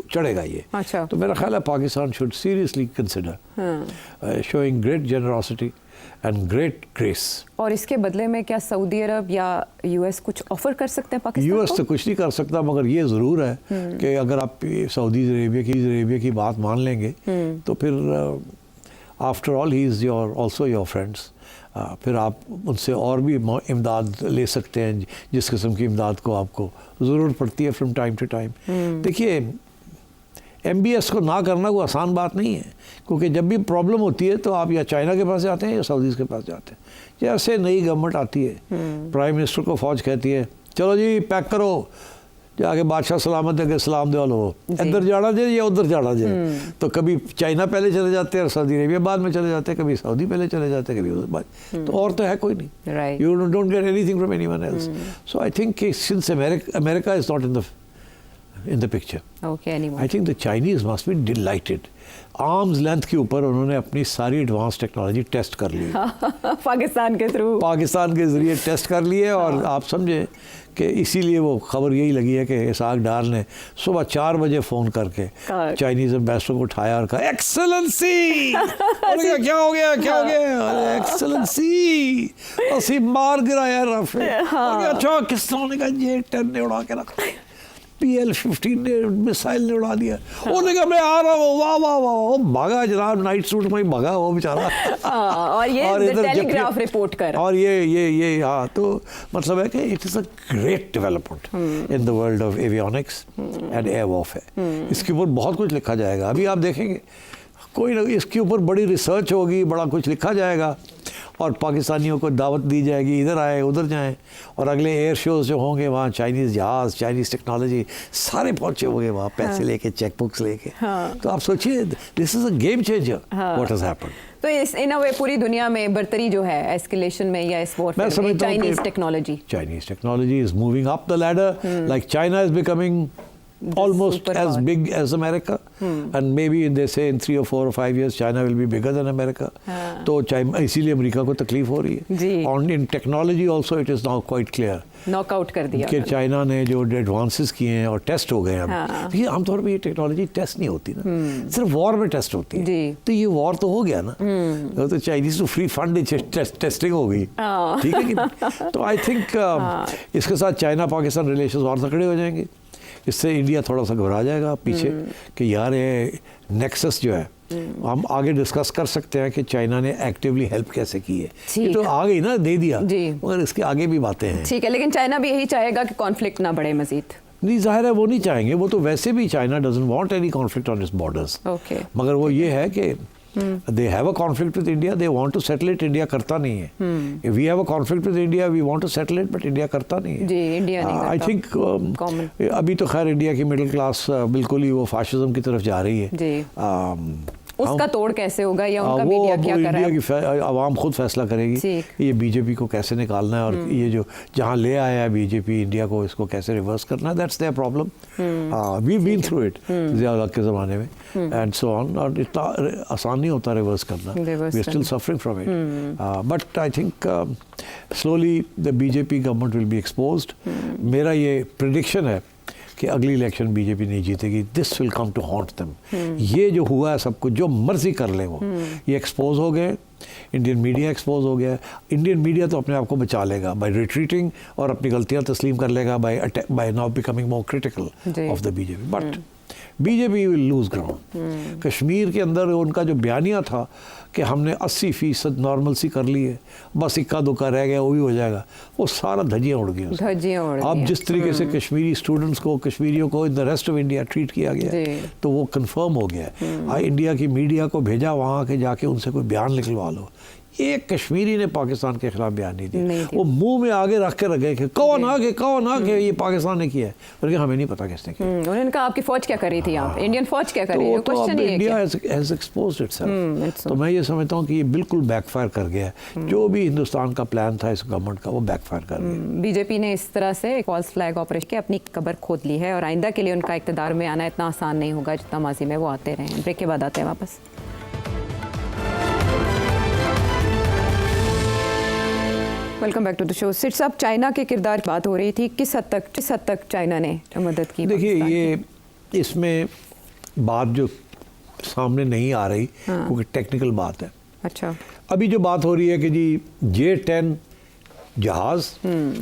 चढ़ेगा ये। अच्छा। तो मेरा ख्याल है Pakistan should seriously consider showing great generosity and great grace. और इसके बदले में क्या सऊदी अरब या यूएस कुछ ऑफर कर सकते हैं पाकिस्तान को? यूएस तो कुछ नहीं कर सकता, मगर ये ज़रूर है कि अगर आप सऊदी अरेबिया की बात मान लेंगे तो फिर after all he is your also your friends, फिर आप उनसे और भी इमदाद ले सकते हैं, जिस किस्म की इमदाद को आपको ज़रूरत पड़ती है फ्रॉम टाइम टू टाइम। देखिए, MBS को ना करना कोई आसान बात नहीं है, क्योंकि जब भी प्रॉब्लम होती है तो आप या चाइना के पास जाते हैं या सऊदीज़ के पास जाते हैं। जैसे नई गवर्नमेंट आती है, प्राइम मिनिस्टर को फ़ौज कहती है चलो जी पैक करो, जाके बादशाह सलामत है सलाम दे लो, इधर जाना जाए या उधर जाना जाए। तो कभी चाइना पहले चले जाते हैं और सऊदी अरेबिया बाद में चले जाते हैं, कभी सऊदी पहले चले जाते हैं, कभी उधर बाद। तो और तो है कोई नहीं, you don't get anything from anyone else. So I think since America is not in the picture. Okay, anymore. I think the Chinese must be delighted. Arms length के ऊपर उन्होंने अपनी सारी एडवांस टेक्नोलॉजी टेस्ट कर ली पाकिस्तान के through, Pakistan के ज़रिए test कर लिए। और आप समझे कि इसीलिए वो खबर यही लगी है कि इसाक डार ने सुबह 4 बजे फ़ोन करके चाइनीज़ एम्बेसडर को उठाया और कहा एक्सेलेंसी। क्या हो गया एक्सेलेंसी, असी मार गिराया राफेल। अच्छा किस तरह ने कहा J10 ने उड़ा के रखा, PL-15 ने मिसाइल ने उड़ा दिया। उन्होंने कहा मैं आ रहा हूँ, वाह वाह वाह, वो भागा जनाब, नाइट सूट में ही भागा वो बेचारा। और ये टेलीग्राफ रिपोर्ट कर, और ये हाँ, तो मतलब है कि it is a great development in the world of avionics and air warfare. इसके ऊपर बहुत कुछ लिखा जाएगा, अभी आप देखेंगे कोई ना, इसके ऊपर बड़ी रिसर्च होगी, बड़ा कुछ लिखा जाएगा और पाकिस्तानियों को दावत दी जाएगी, इधर आए उधर जाएं। और अगले एयर शोज़ जो होंगे वहाँ चाइनीज़ जहाज़, चाइनीज़ टेक्नोलॉजी सारे पहुँचे होंगे वहाँ, पैसे लेके, चेक बुक्स लेके। तो आप सोचिए, this is a game changer what has happened. तो इस इन अ वे पूरी दुनिया में बर्तरी जो है एस्केलेशन में या इस वॉरफेयर में, Chinese technology is moving up the ladder, like China is becoming almost as big as America, and maybe they say in 3 or 4 or 5 years China will be bigger than America. तो इसीलिए America को तकलीफ हो रही है। और in technology also it is now quite clear, knockout कर दिया कि चाइना ने जो एडवांसेस किए हैं और टेस्ट हो गए हैं। ये आमतौर पर ये टेक्नोलॉजी टेस्ट नहीं होती ना, सिर्फ वॉर में टेस्ट होती है। तो ये वॉर तो हो गया ना, तो चाइनीज तो फ्री फंड टेस्टिंग हो गई, ठीक है कि। तो आई थिंक इसके साथ चाइना पाकिस्तान रिलेशन और तकड़े हो जाएंगे, इससे इंडिया थोड़ा सा घबरा जाएगा पीछे कि यार ये नेक्सस जो है हम आगे डिस्कस कर सकते हैं कि चाइना ने एक्टिवली हेल्प कैसे की है। ये तो आ गई ना, दे दिया, मगर इसके आगे भी बातें हैं। ठीक है, लेकिन चाइना भी यही चाहेगा कि कॉन्फ्लिक्ट ना बढ़े मजीद। नहीं, जाहिर है वो नहीं चाहेंगे, वो तो वैसे भी China doesn't want any conflict on its borders. मगर वो ये है कि they have a conflict with India, they want to settle it, India करता नहीं है। If we have a conflict with India, we want to settle it, but India करता नहीं है। जी, इंडिया नहीं करता। आई थिंक अभी तो खैर इंडिया की मिडिल क्लास बिल्कुल ही वो फाशिज्म की तरफ जा रही है जी। उसका तोड़ कैसे होगा या उनका मीडिया क्या कर रहा है? इंडिया की आवाम खुद फैसला करेगी ये बीजेपी को कैसे निकालना है, और ये जो जहाँ ले आया है बीजेपी इंडिया को, इसको कैसे रिवर्स करना है। That's their problem. We been through it Zia के ज़माने में एंड सो ऑन, और इतना आसान नहीं होता रिवर्स करना। We are still suffering from it, but I think slowly the BJP government will be exposed. मेरा ये प्रेडिक्शन है कि अगली इलेक्शन बीजेपी नहीं जीतेगी। This will come to haunt them. ये जो हुआ है सब कुछ, जो मर्जी कर ले वो, ये एक्सपोज हो गए। इंडियन मीडिया एक्सपोज हो गया। इंडियन मीडिया तो अपने आप को बचा लेगा बाय रिट्रीटिंग, और अपनी गलतियां तस्लीम कर लेगा by now becoming more critical of the BJP. But BJP will lose ground. Kashmir के अंदर उनका जो बयानिया था कि हमने 80% नॉर्मलसी कर ली है, बस इक्का दुक्का रह गया, वो भी हो जाएगा, वो सारा धज्जियाँ उड़ गई। अब जिस तरीके से कश्मीरी स्टूडेंट्स को, कश्मीरियों को in the rest of India treat किया गया, तो वो कंफर्म हो गया। इंडिया की मीडिया को भेजा वहाँ के, जाके उनसे कोई बयान निकलवा लो। एक कश्मीरी ने पाकिस्तान के खिलाफ बयान नहीं दिया। वो मुंह में आगे रख के रखे कि कौन आगे ये पाकिस्तान ने किया है, बल्कि हमें नहीं पता किसने किया। उन्होंने कहा आपकी फौज क्या कर रही थी यहाँ पे, इंडियन फौज क्या कर रही है, क्वेश्चन ये है। India has exposed itself. तो मैं ये समझता हूँ कि ये बिल्कुल बैकफायर कर गया है। जो भी हिंदुस्तान का प्लान था इस गवर्नमेंट का, वो बैकफायर कर गया। बीजेपी ने इस तरह से फॉल्स फ्लैग ऑपरेशन के अपनी कब्र खोद ली है, और आइंदा के लिए उनका इक़्तिदार में आना इतना आसान नहीं होगा जितना माजी में वो आते रहे हैं। ब्रेक के बाद आते हैं वापस। Welcome back to the show. सिट साहब, चाइना के किरदार की बात हो रही थी, किस हद तक चाइना ने मदद की? देखिए, ये इसमें बात जो सामने नहीं आ रही, क्योंकि टेक्निकल बात है। अच्छा, अभी जो बात हो रही है कि जी J-10 जहाज,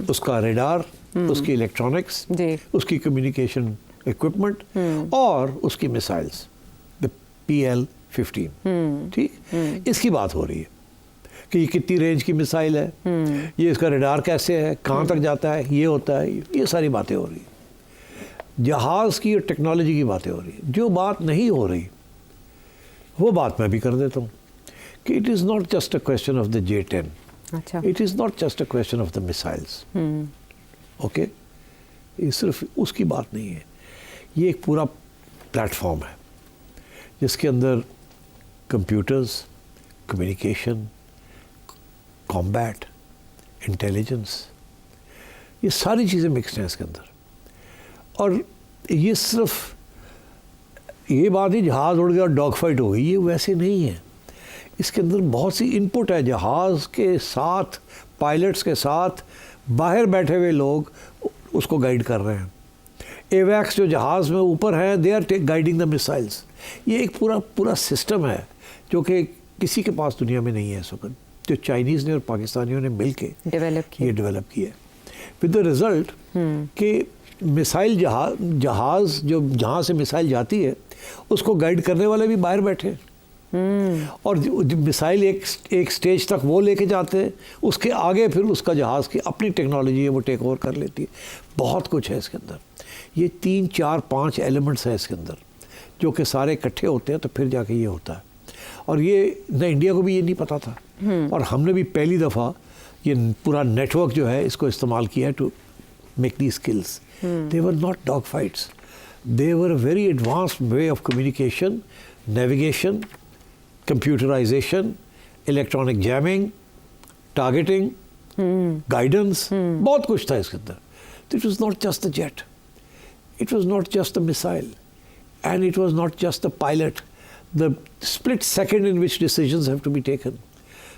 उसका रेडार, उसकी इलेक्ट्रॉनिक्स, उसकी कम्युनिकेशन इक्विपमेंट और उसकी मिसाइल्स, द PL-15, ठीक, इसकी बात हो रही है कि ये कितनी रेंज की मिसाइल है, ये इसका रेडार कैसे है, कहाँ तक जाता है, ये होता है, ये सारी बातें हो रही है। जहाज़ की और टेक्नोलॉजी की बातें हो रही है। जो बात नहीं हो रही वो बात मैं भी कर देता हूँ कि it is not just a question of the J-10, अच्छा, it is not just a question of the missiles. Okay, ये सिर्फ उसकी बात नहीं है। ये एक पूरा प्लेटफॉर्म है जिसके अंदर कंप्यूटर्स, कम्युनिकेशन, कॉम्बैट, इंटेलिजेंस, ये सारी चीज़ें मिक्स हैं इसके अंदर। और ये सिर्फ ये बात ही जहाज़ उड़ गया और डॉग फाइट हो गई, ये वैसे नहीं है। इसके अंदर बहुत सी इनपुट है। जहाज़ के साथ, पायलट्स के साथ बाहर बैठे हुए लोग उसको गाइड कर रहे हैं। एवैक्स जो जहाज़ में ऊपर हैं, they are guiding the missiles. ये एक पूरा सिस्टम है जो कि किसी के पास दुनिया में नहीं है इस वक्त, जो चाइनीज़ ने और पाकिस्तानियों ने मिल के डेवलप किया विद द रिज़ल्ट कि मिसाइल जहाज़ जो जहाँ से मिसाइल जाती है उसको गाइड करने वाले भी बाहर बैठे, और मिसाइल एक स्टेज तक वो लेके जाते हैं, उसके आगे फिर उसका जहाज़ की अपनी टेक्नोलॉजी है वो टेक ओवर कर लेती है। बहुत कुछ है इसके अंदर। ये 3, 4, 5 एलिमेंट्स हैं इसके अंदर जो कि सारे इकट्ठे होते हैं, तो फिर जाके ये होता है। और ये न इंडिया को भी ये नहीं पता था, और हमने भी पहली दफ़ा ये पूरा नेटवर्क जो है इसको इस्तेमाल किया है to make the skills. They were not dog fights, they were a very advanced way of communication, navigation, computerisation, electronic jamming, targeting, guidance, बहुत कुछ था इसके अंदर। It was not just the jet, it was not just the missile, and it was not just the pilot, the split second in which decisions have to be taken.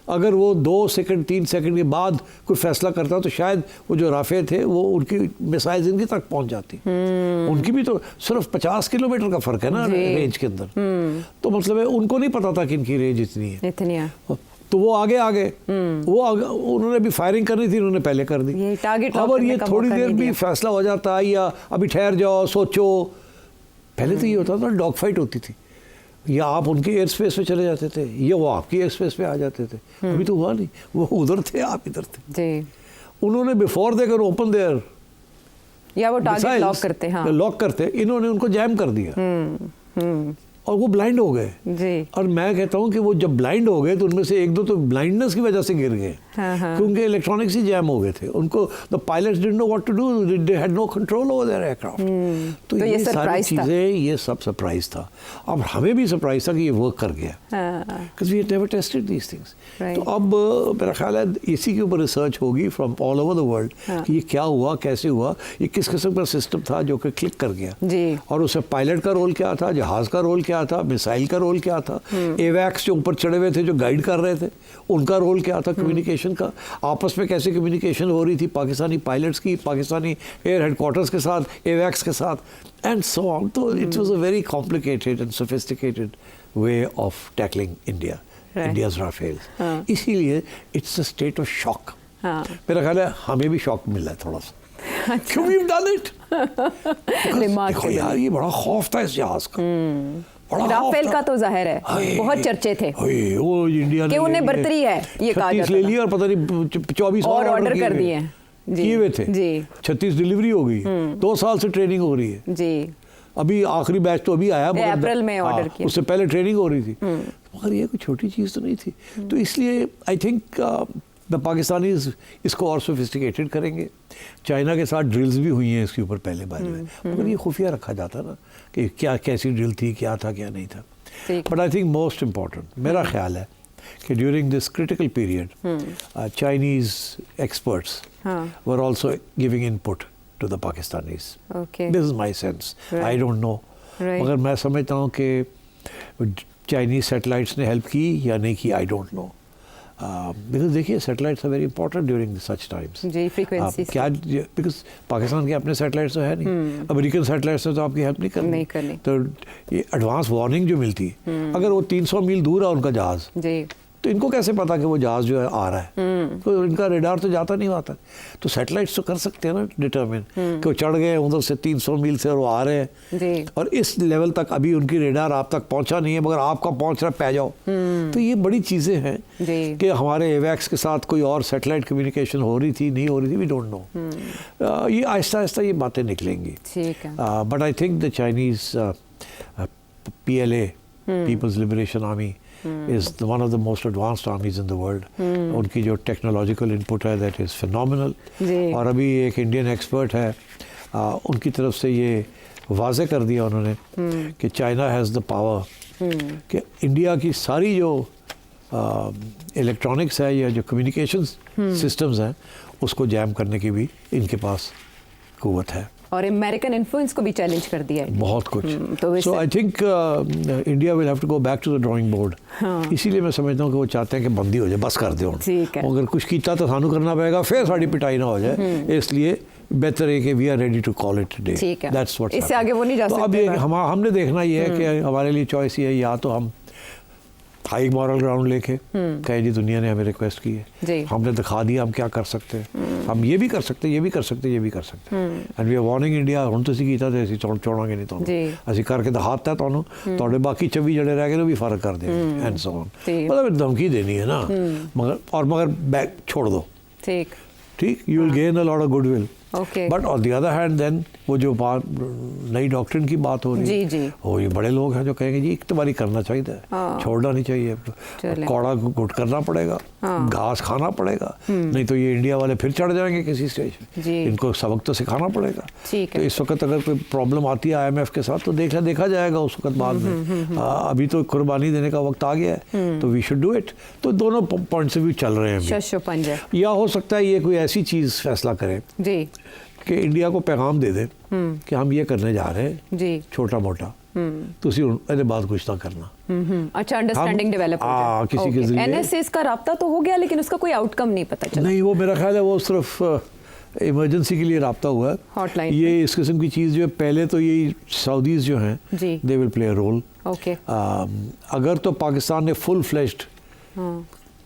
अगर वो 2 second 3 second के बाद कोई फैसला करता तो शायद वो जो राफे थे वो उनकी मिसाइल्स इनकी तक पहुंच जाती। उनकी भी तो सिर्फ 50 किलोमीटर का फ़र्क है ना रेंज के अंदर। तो मतलब है उनको नहीं पता था कि इनकी रेंज इतनी है। तो वो आगे आ गए, उन्होंने भी फायरिंग करनी थी, उन्होंने पहले कर दी। ये टारगेट लॉक अगर करने ये का थोड़ी मौका देर नहीं भी दिया। फैसला हो जाता या अभी ठहर जाओ सोचो, पहले तो ये होता था डॉग फाइट होती थी, या आप उनके एयर स्पेस पे चले जाते थे या वो आपकी एयर स्पेस पे आ जाते थे। अभी तो हुआ नहीं, वो उधर थे आप इधर थे जी, उन्होंने बिफोर दे कर ओपन देयर या वो टारगेट लॉक करते, हाँ लॉक करते, इन्होंने उनको जैम कर दिया और वो ब्लाइंड हो गए जी। और मैं कहता हूँ कि वो जब ब्लाइंड हो गए तो उनमें से एक दो तो ब्लाइंडनेस की वजह से गिर गए, क्योंकि इलेक्ट्रॉनिक्स ही जैम हो गए थे। उनको the pilots didn't know what to do, they had no control over their aircraft. तो ये सारी चीज़ें, ये सब सरप्राइज था। अब हमें भी सरप्राइज था कि ये वर्क कर गया, because we had never tested these things. तो अब मेरा ख्याल है इसी के ऊपर रिसर्च होगी from all over the world कि ये क्या हुआ, कैसे हुआ, ये किस किस्म का सिस्टम था जो कि क्लिक कर गया, और उसमें पायलट का रोल क्या था, जहाज़ का रोल क्या था, मिसाइल का रोल क्या था, एवैक्स जो ऊपर चढ़े हुए थे जो गाइड कर रहे थे उनका रोल क्या था, कम्युनिकेशन का, आपस में कैसे कम्युनिकेशन हो रही थी पाकिस्तानी पायलट्स की, पाकिस्तानी एयर हेडक्वार्टर्स के साथ, एवैक्स के साथ, एंड सो ऑन। तो it was a very complicated and sophisticated way of tackling India, India's Rafale. इसीलिए it's a state of shock. मेरा ख्याल है हमें भी शॉक मिला है थोड़ा सा। क्यों वी हैव डन इट? देखो यार, ये बड़ा खौफ था इस जहाज का, राफेल का तो जाहिर है बहुत चर्चे थे वो इंडिया कि उन्हें बर्तरी है, ये कहा जाता ले लिया और पता नहीं 24 और ऑर्डर कर दिए किए हुए थे जी। 36 डिलीवरी हो गई, 2 साल से ट्रेनिंग हो रही है जी। अभी आखिरी बैच तो अभी आया, अप्रैल में ऑर्डर किया, उससे पहले ट्रेनिंग हो रही थी, मगर ये कोई छोटी चीज़ तो नहीं थी। तो इसलिए आई थिंक द पाकिस्तानीज इसको और सोफिस्टिकेटेड करेंगे। चाइना के साथ ड्रिल्स भी हुई हैं इसके ऊपर पहले बार में, मगर ये खुफिया रखा जाता ना कि क्या कैसी ड्रिल थी, क्या था क्या नहीं था। But I think most important मेरा ख्याल है कि during this critical period Chinese experts were also giving input to the Pakistanis. This is my sense, I don't know, मगर मैं समझता हूँ कि चाइनीज सैटेलाइट्स ने हेल्प की या नहीं की, आई डोंट नो। बिकॉज देखिए satellites are very important during such times जी, फ्रीक्वेंसी क्या, बिकॉज पाकिस्तान के अपने सैटेलाइट्स तो है नहीं, अमेरिकन सैटेलाइट्स से तो आपकी हेल्प नहीं करनी। तो ये एडवांस वार्निंग जो मिलती है, अगर वो 300 मील दूर है उनका जहाज जी, तो इनको कैसे पता कि वो जहाज जो है आ रहा है, तो इनका रेडार तो जाता नहीं आता। तो सैटेलाइट्स तो कर सकते हैं ना डिटरमिन कि वो चढ़ गए उधर से 300 मील से और वो आ रहे हैं जी। और इस लेवल तक अभी उनकी रेडार आप तक पहुंचा नहीं है, मगर आपका पहुंच रहा, पै जाओ। तो ये बड़ी चीज़ें हैं कि हमारे एवैक्स के साथ कोई और सैटेलाइट कम्युनिकेशन हो रही थी, नहीं हो रही थी, वी डोंट नो। ये आहिस्ता आहिस्ता ये बातें निकलेंगी। But I think the Chinese PLA, People's Liberation Army, is one of the most advanced armies in the world. उनकी जो टेक्नोलॉजिकल इनपुट है that is phenomenal। और अभी एक इंडियन एक्सपर्ट है, उनकी तरफ से ये वाज़े कर दिया उन्होंने कि चाइना हैज़ द पावर कि इंडिया की सारी जो इलेक्ट्रॉनिक्स है या जो कम्युनिकेशन सिस्टम्स हैं उसको जैम करने की भी इनके पास कुव्वत है, और अमेरिकन इन्फ्लुएंस को भी चैलेंज कर दिया है बहुत कुछ। So I think India will have to go back to the drawing board. इसीलिए मैं समझता हूँ कि वो चाहते हैं कि बंदी हो जाए, बस कर दो, अगर कुछ कीता तो सानू करना पड़ेगा, फिर साड़ी पिटाई ना हो जाए, इसलिए बेहतर है कि we are ready to call it today. That's what's इससे आगे वो नहीं जा सकते। तो अब ये हमने देखना ये है कि हमारे लिए चॉइस ये है, या तो हम हाई मॉरल ग्राउंड लेके कहे जी दुनिया ने हमें रिक्वेस्ट की है, हमने दिखा दिया हम क्या कर सकते हैं, हम ये भी कर सकते हैं, ये भी कर सकते हैं, ये भी कर सकते हैं, and we are warning India ਹੁਣ ਤੁਸੀਂ ਕੀਤਾ ਤੇ ਅਸੀਂ ਛੋੜਾਂਗੇ ਨਹੀਂ ਤੁਹਾਨੂੰ, ਅਸੀਂ ਕਰਕੇ ਦਿਖਾਤਾ ਤੁਹਾਨੂੰ, ਤੁਹਾਡੇ ਬਾਕੀ 24 ਜਿਹੜੇ ਰਹਿ ਗਏ ਨੇ ਵੀ ਫਰਕ ਕਰ ਦੇਣਗੇ ਐਂਡ ਸੋ ऑन। मतलब धमकी देनी है ना, मगर बैक छोड़ दो, ठीक, you will gain a lot of goodwill. But on the other hand then वो जो बात नई डॉक्ट्रिन की बात हो रही है, वो ये बड़े लोग हैं जो कहेंगे जी एक तो बारी करना चाहिए, छोड़ना नहीं चाहिए, कौड़ा घुट करना पड़ेगा, घास खाना पड़ेगा, नहीं तो ये इंडिया वाले फिर चढ़ जाएंगे किसी स्टेज पे, इनको सबक तो सिखाना पड़ेगा। तो इस वक्त अगर कोई प्रॉब्लम आती है IMF के साथ तो देखा जाएगा उस वक्त बाद में, अभी तो कुर्बानी देने का वक्त आ गया है, तो वी शुड डू इट। तो दोनों पॉइंट से व्यू चल रहे हैं, या हो सकता है ये कोई ऐसी चीज़ फैसला करे कि इंडिया को पैगाम दे दे कि हम ये करने जा रहे हैं जी, छोटा मोटा, तुसी ਇਹਦੇ बात कुछ ना करना। अच्छा, अंडरस्टैंडिंग डेवलप हो जाए किसी के जरिए। NSAs का राब्ता तो हो गया लेकिन उसका कोई आउटकम नहीं पता चला। नहीं, वो मेरा ख्याल है वो सिर्फ इमरजेंसी के लिए राब्ता हुआ है, हॉटलाइन। ये इस किस्म की चीज़ जो है पहले तो यही सऊदीज़ जो हैं they will play a role. अगर तो पाकिस्तान ने फुल फ्लेश्ड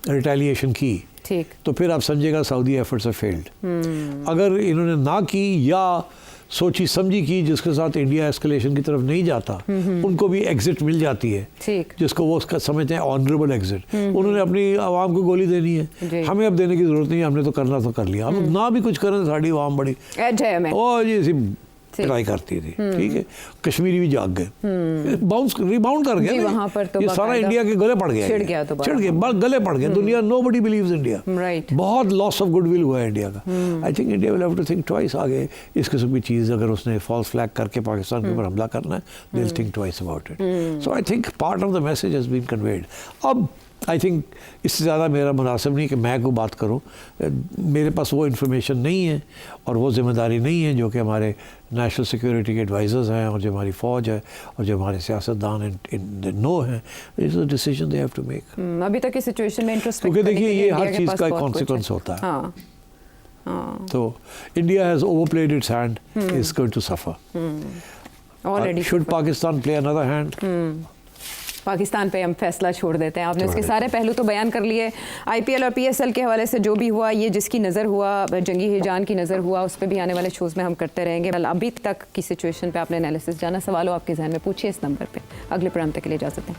रिटेलिएशन की, ठीक, तो फिर आप समझिएगा सऊदी एफर्ट्स आर फेल्ड। अगर इन्होंने ना की या सोची समझी की, जिसके साथ इंडिया एस्केलेशन की तरफ नहीं जाता, उनको भी एग्जिट मिल जाती है, ठीक, जिसको वो उसका समझते हैं ऑनरेबल एग्जिट। उन्होंने अपनी आवाम को गोली देनी है, हमें अब देने की जरूरत नहीं है, हमने तो करना तो कर लिया, हम ना भी कुछ करें, साड़ी आवाम बड़ी ओ जी ऐसी ट्राई करती थी, ठीक है। कश्मीरी भी जाग गए, बाउंस रिबाउंड कर गया वहाँ पर, तो ये सारा इंडिया के गले पड़ गया, छिड़ गया, गले पड़ गया। दुनिया नोबडी बिलीव्स इंडिया, राइट, बहुत लॉस ऑफ गुडविल हुआ है इंडिया का। I think India will have to think twice आगे इस किस्म की चीज़, अगर उसने फॉल्स फ्लैग करके पाकिस्तान के ऊपर हमला करना है, they will think twice about it. So I think part of the message has been conveyed. अब आई थिंक इससे ज़्यादा मेरा मुनासिब नहीं कि मैं कोई बात करूं, मेरे पास वो इन्फॉर्मेशन नहीं है और वो ज़िम्मेदारी नहीं है जो कि हमारे नेशनल सिक्योरिटी के एडवाइज़र्स हैं और जो हमारी फ़ौज है और जो हमारे सियासतदान इन नो हैं। It's a decision they have to make. अभी तक की सिचुएशन में इंट्रोस्पेक्ट, क्योंकि देखिए ये हर चीज़ का एक कॉन्सिक्वेंस होता है। हाँ, तो India has overplayed its hand, is going to suffer. Already should Pakistan play another hand? Pakistan पे हम फैसला छोड़ देते हैं। आपने उसके सारे पहलू तो बयान कर लिए, आईपीएल और पीएसएल के हवाले से जो भी हुआ, ये जिसकी नज़र हुआ, जंगी हिजान की नज़र हुआ, उस पर भी आने वाले शोज़ में हम करते रहेंगे। अभी तक की सिचुएशन पे आपने एनालिसिस जाना, सवाल हो आपके जहन में, पूछिए इस नंबर पे। अगले प्रोग्राम तक के लिए इजाज़त दें।